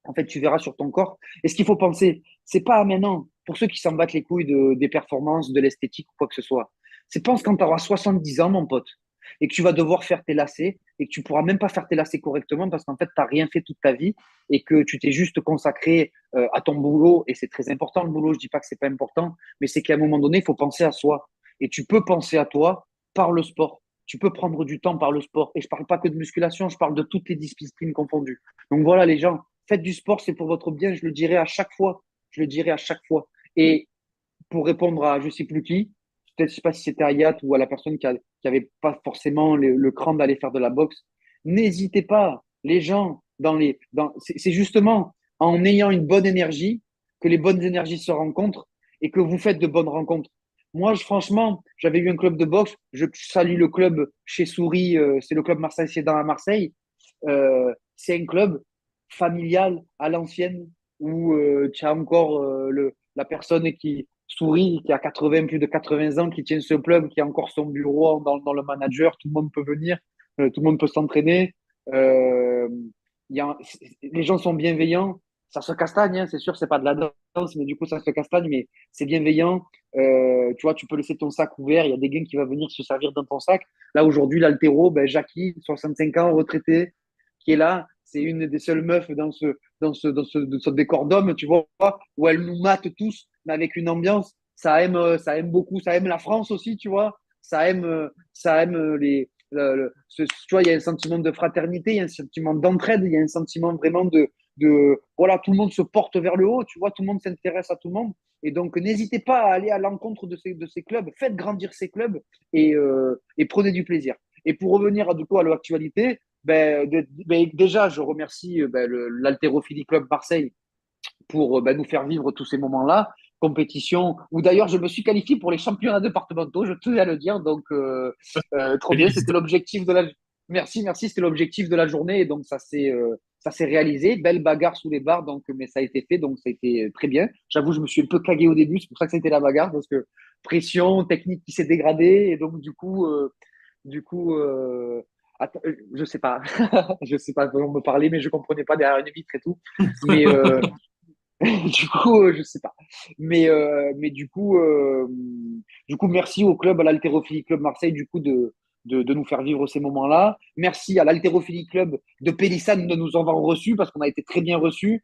en fait, tu verras sur ton corps. Et ce qu'il faut penser, c'est pas maintenant, pour ceux qui s'en battent les couilles des performances, de l'esthétique ou quoi que ce soit. C'est pense quand tu auras 70 ans, mon pote, et que tu vas devoir faire tes lacets, et que tu pourras même pas faire tes lacets correctement parce qu'en fait, tu n'as rien fait toute ta vie et que tu t'es juste consacré à ton boulot. Et c'est très important le boulot, je dis pas que c'est pas important, mais c'est qu'à un moment donné, il faut penser à soi. Et tu peux penser à toi par le sport. Tu peux prendre du temps par le sport. Et je parle pas que de musculation, je parle de toutes les disciplines confondues. Donc voilà, les gens, faites du sport, c'est pour votre bien, je le dirai à chaque fois. Je le dirai à chaque fois. Et pour répondre à je sais plus qui, peut-être je sais pas si c'était Ayat ou à la personne qui avait pas forcément le cran d'aller faire de la boxe, n'hésitez pas. Les gens, c'est justement en ayant une bonne énergie que les bonnes énergies se rencontrent et que vous faites de bonnes rencontres. Moi, franchement, j'avais eu un club de boxe. Je salue le club chez Souris, c'est le club Marseille, c'est dans la Marseille. C'est un club familial à l'ancienne où tu as encore la personne qui sourit, qui a 80, plus de 80 ans, qui tient ce club, qui a encore son bureau dans le manager. Tout le monde peut venir, tout le monde peut s'entraîner. Euh, les gens sont bienveillants. ça se castagne, hein, c'est sûr, c'est pas de la danse, mais du coup, ça se castagne, mais c'est bienveillant. Tu vois, tu peux laisser ton sac ouvert, il y a des gars qui vont venir se servir dans ton sac. Là, aujourd'hui, l'haltéro, ben, Jackie, 65 ans, retraité, qui est là, c'est une des seules meufs dans ce décor d'homme, tu vois, où elle nous mate tous, mais avec une ambiance. Ça aime beaucoup, ça aime la France aussi, tu vois. Ça aime tu vois, il y a un sentiment de fraternité, il y a un sentiment d'entraide, il y a un sentiment vraiment voilà, tout le monde se porte vers le haut, tu vois, tout le monde s'intéresse à tout le monde. Et donc, n'hésitez pas à aller à l'encontre de ces clubs, faites grandir ces clubs et prenez du plaisir. Et pour revenir du coup à l'actualité, déjà, je remercie l'Haltérophilie Club Marseille pour nous faire vivre tous ces moments-là. Compétition, où d'ailleurs je me suis qualifié pour les championnats départementaux, je tenais à le dire, donc trop bien, c'était Félicitations. l'objectif de la... Merci, c'était l'objectif de la journée, et donc ça s'est réalisé, belle bagarre sous les barres, donc, mais ça a été fait, donc ça a été très bien. J'avoue, je me suis un peu cagué au début, c'est pour ça que c'était la bagarre, parce que pression, technique qui s'est dégradée, et donc du coup attends, je sais pas, je sais pas comment me parler, mais je comprenais pas derrière une vitre et tout. Mais du coup, je sais pas. Mais du coup, merci au club, à l'Haltérophilie Club Marseille, du coup, de nous faire vivre ces moments-là. Merci à l'Haltérophilie Club de Pélissane de nous avoir reçus parce qu'on a été très bien reçus,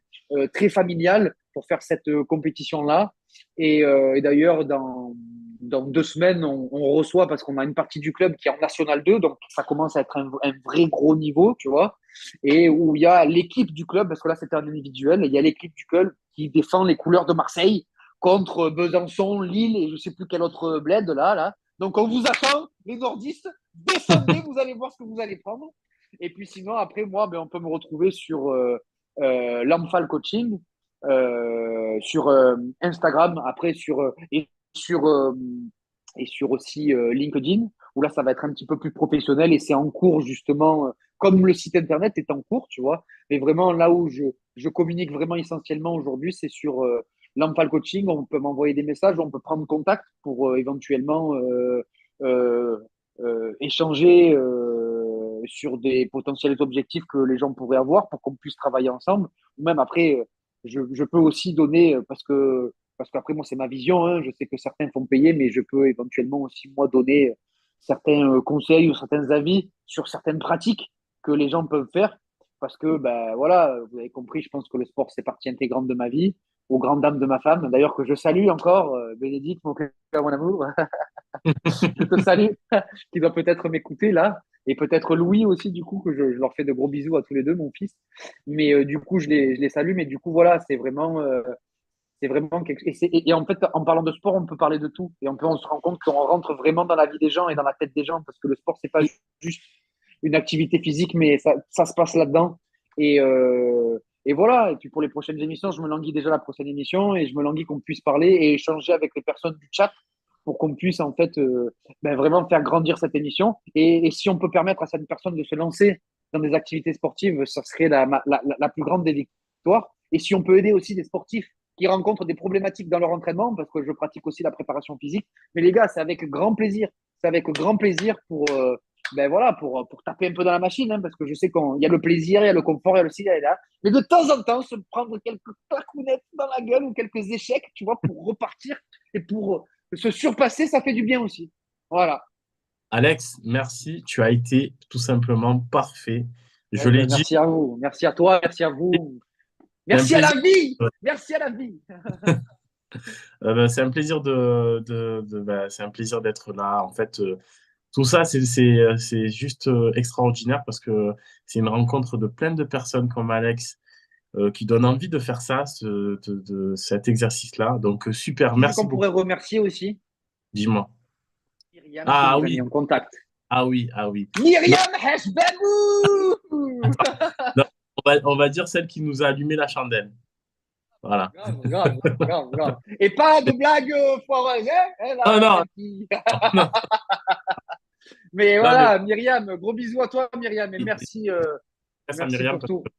très familial pour faire cette compétition-là. Et d'ailleurs, dans 2 semaines, on reçoit parce qu'on a une partie du club qui est en National 2, donc ça commence à être un vrai gros niveau, tu vois, et où il y a l'équipe du club, parce que là c'était un individuel, et il y a l'équipe du club qui défend les couleurs de Marseille contre Besançon, Lille et je sais plus quel autre bled là. Donc on vous attend, les nordistes, descendez, vous allez voir ce que vous allez prendre. Et puis sinon, après, moi, on peut me retrouver sur l'Amphal Coaching, sur Instagram, après sur, euh, et sur aussi LinkedIn, où là, ça va être un petit peu plus professionnel et c'est en cours, justement, comme le site internet est en cours, tu vois. Mais vraiment, là où je communique vraiment essentiellement aujourd'hui, c'est sur l'Ampal Coaching. On peut m'envoyer des messages, on peut prendre contact pour éventuellement euh, échanger sur des potentiels objectifs que les gens pourraient avoir pour qu'on puisse travailler ensemble. Ou même après, je peux aussi donner, parce qu'après, moi, c'est ma vision, hein, je sais que certains font payer, mais je peux éventuellement aussi, moi, donner certains conseils ou certains avis sur certaines pratiques que les gens peuvent faire. Parce que, ben voilà, vous avez compris, je pense que le sport, c'est partie intégrante de ma vie, aux grandes dames de ma femme, d'ailleurs, que je salue encore, Bénédicte, mon cœur, mon amour, je te salue, qui doit peut-être m'écouter là, et peut-être Louis aussi, du coup, que je leur fais de gros bisous à tous les deux, mon fils. Mais du coup, je les salue, mais du coup, voilà, c'est vraiment quelque... et en fait, en parlant de sport, on peut parler de tout. Et on se rend compte qu'on rentre vraiment dans la vie des gens et dans la tête des gens parce que le sport, c'est pas juste une activité physique, mais ça se passe là-dedans. Et voilà. Et puis pour les prochaines émissions, je me languis déjà la prochaine émission et je me languis qu'on puisse parler et échanger avec les personnes du chat pour qu'on puisse en fait vraiment faire grandir cette émission. Et si on peut permettre à cette personne de se lancer dans des activités sportives, ça serait la plus grande des victoires. Et si on peut aider aussi des sportifs qui rencontrent des problématiques dans leur entraînement, parce que je pratique aussi la préparation physique. Mais les gars, c'est avec grand plaisir. C'est avec grand plaisir pour taper un peu dans la machine, hein, parce que je sais qu'il y a le plaisir, il y a le confort, il y a le ci, il y a là. Mais de temps en temps, se prendre quelques claquounettes dans la gueule ou quelques échecs, tu vois, pour repartir et pour se surpasser, ça fait du bien aussi. Voilà. Alex, merci. Tu as été tout simplement parfait. Je l'ai dit, Merci à vous. Merci à toi. Merci à vous. c'est un Merci à plaisir. la vie. Merci à la vie. C'est un plaisir c'est un plaisir d'être là. En fait, tout ça, c'est juste extraordinaire parce que c'est une rencontre de plein de personnes comme Alex qui donnent envie de faire ça, cet exercice-là. Donc, super, Qui c'est merci qu'on pourrait beaucoup. remercier aussi? Dis-moi. Myriam qui Ah nous a mis oui, en contact. ah oui, ah oui. Non, Myriam Heshbabou. non, on va dire celle qui nous a allumé la chandelle. Voilà. Grave, grave, grave, grave. Et pas de blague foireuse, hein? Elle Non, a non, un petit- Mais non, mais voilà, Myriam, gros bisous à toi, Myriam, et merci à merci Myriam pour parce tout. que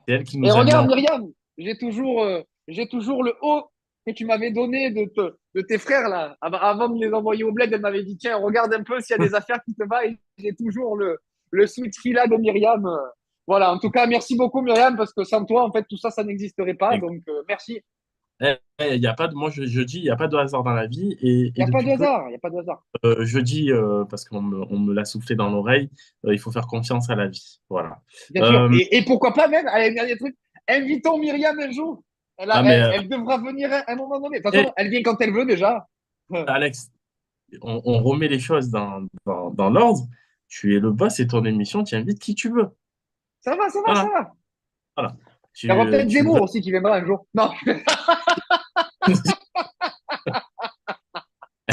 c'est elle qui Et nous a mis regarde, en. Myriam, j'ai toujours le haut que tu m'avais donné de tes frères là. Avant de les envoyer au bled, elle m'avait dit tiens, regarde un peu s'il y a des affaires qui te va. Et j'ai toujours le sweet fila de Myriam. Voilà, en tout cas, merci beaucoup, Myriam, parce que sans toi, en fait, tout ça, ça n'existerait pas. Donc, merci. Il y a pas de, moi, je dis, il n'y a pas de hasard dans la vie. Il n'y Et a pas depuis de peu, hasard, il n'y a pas de hasard. je dis, parce on me l'a soufflé dans l'oreille, il faut faire confiance à la vie. Voilà. Bien sûr. Euh, Et pourquoi pas même, allez, dernier truc, invitons Myriam un jour. ah, mais, Elle devra venir à un moment donné. De toute eh, façon, elle vient quand elle veut déjà. Alex, on remet les choses dans l'ordre. Tu es le boss, c'est ton émission, tu invites qui tu veux. Ça va, ça va, ça Voilà, va. voilà. Il y aura peut-être Tu Zemmour aussi qui viendra un jour. Non,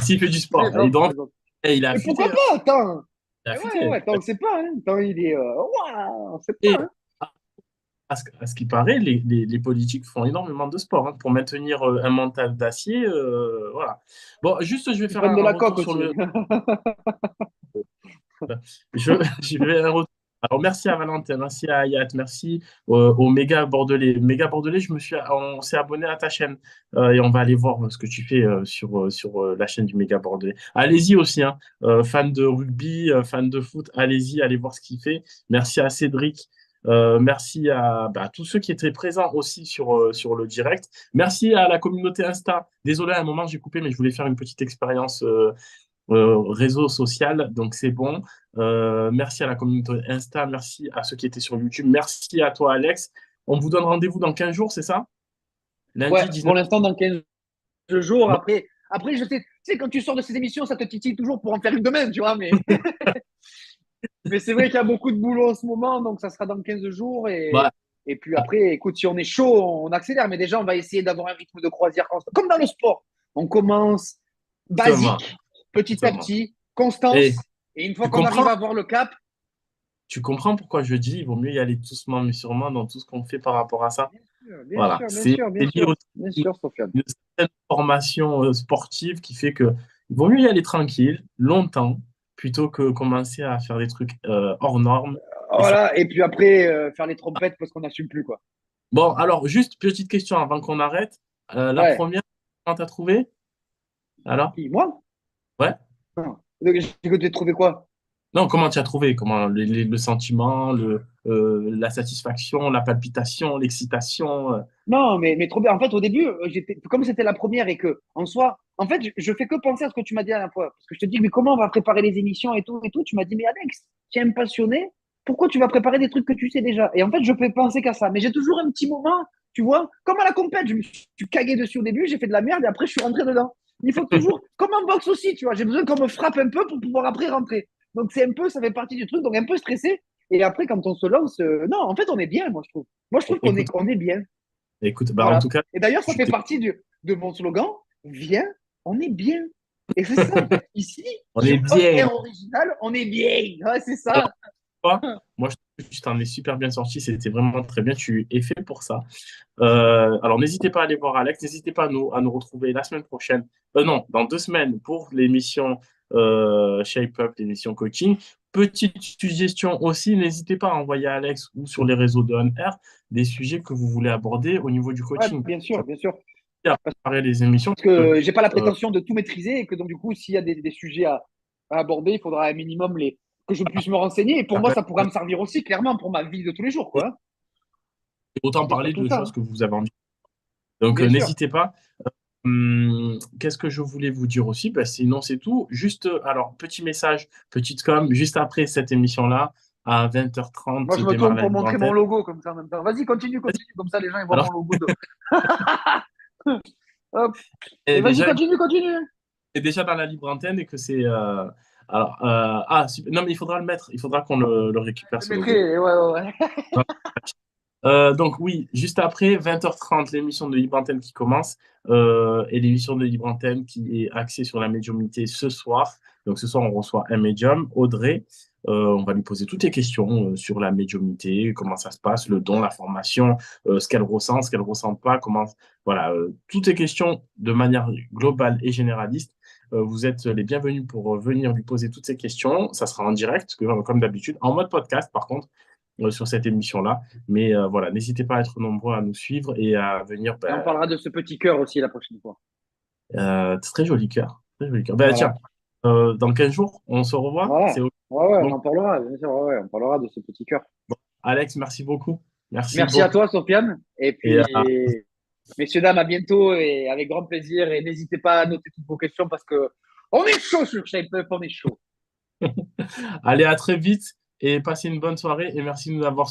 s'il fait du je sport, plaisante, je plaisante. il a Et pourquoi affûté, hein. pas, attends. Il a Et ouais, affûté. ouais, tant que c'est pas, hein. Tant il est. Waouh, on sait pas, Et hein. à ce qui paraît, les politiques font énormément de sport, hein, pour maintenir un mental d'acier. Voilà. Bon, juste, je vais Ils faire prennent de un la coque retour sur aussi. le. Je vais un retour. Alors, merci à Valentin, merci à Ayat, merci au Méga Bordelais. Méga Bordelais, on s'est abonné à ta chaîne, et on va aller voir ce que tu fais sur la chaîne du Méga Bordelais. Allez-y aussi, hein, fan de rugby, fan de foot, allez-y, allez voir ce qu'il fait. Merci à Cédric, merci à tous ceux qui étaient présents aussi sur le direct. Merci à la communauté Insta. Désolé, à un moment j'ai coupé, mais je voulais faire une petite expérience réseau social, donc c'est bon. Merci à la communauté Insta, merci à ceux qui étaient sur YouTube, merci à toi Alex. On vous donne rendez-vous dans 15 jours, c'est ça? Ouais, Lundi pour 19. l'instant, dans 15 jours. Bon, Après, je sais, tu sais, quand tu sors de ces émissions, ça te titille toujours pour en faire une demain, tu vois. Mais c'est vrai qu'il y a beaucoup de boulot en ce moment, donc ça sera dans 15 jours. bah, Et puis après, écoute, si on est chaud, on accélère. Mais déjà, on va essayer d'avoir un rythme de croisière constant. Comme dans le sport. On commence exactement, basique, petit à exactement. petit, Et constance. Et une fois tu qu'on arrive comprends, à voir le cap, tu comprends pourquoi je dis il vaut mieux y aller doucement mais sûrement dans tout ce qu'on fait par rapport à ça. bien sûr, bien Voilà, sûr, bien sûr, bien c'est lié sûr, aussi bien à sûr, Sofiane. une certaine formation sportive qui fait que il vaut mieux y aller tranquille, longtemps, plutôt que commencer à faire des trucs hors normes. Et ça. Voilà. Et puis après, faire les trompettes parce qu'on n'assume plus, quoi. Bon, alors, juste petite question avant qu'on arrête. La Ouais. première, comment t'as trouvé? Alors? Qui, moi? Ouais? Non. J'ai que tu trouvé quoi? Non, comment tu as trouvé? Comment le sentiment, la satisfaction, la palpitation, l'excitation. Non, mais trop bien. En fait, au début, comme c'était la première et que, en soi, en fait, je fais que penser à ce que tu m'as dit à la fois. Parce que je te dis, mais comment on va préparer les émissions et tout et tout. Tu m'as dit, mais Alex, tu es un passionné. Pourquoi tu vas préparer des trucs que tu sais déjà? Et en fait, je fais penser qu'à ça. Mais j'ai toujours un petit moment, tu vois, comme à la compète. Je me suis cagué dessus au début, j'ai fait de la merde et après, je suis rentré dedans. Il faut toujours, comme en boxe aussi, tu vois, j'ai besoin qu'on me frappe un peu pour pouvoir après rentrer. Donc, c'est un peu, ça fait partie du truc. Donc, un peu stressé. Et après, quand on se lance, non, en fait, on est bien, moi, je trouve. Moi, je trouve Écoute, qu'on est bien. bah, en Voilà. tout cas, Et d'ailleurs, ça je fait t'ai partie de mon slogan. Viens, on est bien. Et c'est ça, en fait. Ici, on est sur On bien. Air Original, on est bien. Ouais, c'est Alors, ça. toi, moi, je trouve que tu t'en es super bien sorti. C'était vraiment très bien. Tu es fait pour ça. Alors, n'hésitez pas à aller voir Alex. N'hésitez pas à nous retrouver la semaine prochaine. Non, dans 2 semaines pour l'émission Shape Up, l'émission coaching. Petite suggestion aussi, n'hésitez pas à envoyer à Alex ou sur les réseaux de On Air des sujets que vous voulez aborder au niveau du Ouais, coaching. bien Ça sûr, bien sûr. peut à préparer les émissions. Parce que j'ai pas la Euh, prétention de tout maîtriser et que donc, du coup, s'il y a des sujets à aborder, il faudra un minimum que je puisse me renseigner. Et pour moi, ça pourra me servir aussi, clairement, pour ma vie de tous les jours, quoi. autant C'est parler surtout de ça, choses hein. que vous avez envie. Donc, Bien sûr. n'hésitez pas. Qu'est-ce que je voulais vous dire aussi? Ben, sinon, c'est tout. Juste, alors, petit message, petite com, juste après cette émission-là, à Moi, 20h30, je me démarre tourne la pour libre montrer mon antenne. logo comme ça en même temps. Vas-y, continue, continue. Comme ça, les gens ils voient Alors, mon logo. Hop. et Mais vas-y, déjà, continue, continue. et déjà dans la libre antenne et que c'est. Alors, non, mais il faudra le mettre, il faudra qu'on le récupère, Je ce le logo. mettrai. Ouais, ouais, ouais. Donc oui, juste après, 20h30, l'émission de Libre Antenne qui commence, et l'émission de Libre Antenne qui est axée sur la médiumnité ce soir. Donc ce soir, on reçoit un médium, Audrey. On va lui poser toutes les questions sur la médiumnité, comment ça se passe, le don, la formation, ce qu'elle ressent pas, comment, voilà, toutes les questions de manière globale et généraliste. Vous êtes les bienvenus pour venir lui poser toutes ces questions. Ça sera en direct, comme d'habitude, en mode podcast par contre, sur cette émission-là. Mais voilà, n'hésitez pas à être nombreux à nous suivre et à venir. Et on parlera de ce petit cœur aussi la prochaine fois. Très joli cœur. Très joli cœur. Ben, tiens, Voilà. dans 15 jours, on se revoit. Voilà. C'est OK. Ouais, ouais, on Bon, en parlera, bien sûr. Ouais, ouais, on parlera de ce petit cœur. Alex, merci beaucoup. Merci Merci à beaucoup. toi, Sofiane. Et Et puis, messieurs, dames, à bientôt et avec grand plaisir. Et n'hésitez pas à noter toutes vos questions parce que on est chaud sur ShapeUp, on est chaud. allez, à très vite et passez une bonne soirée et merci de nous avoir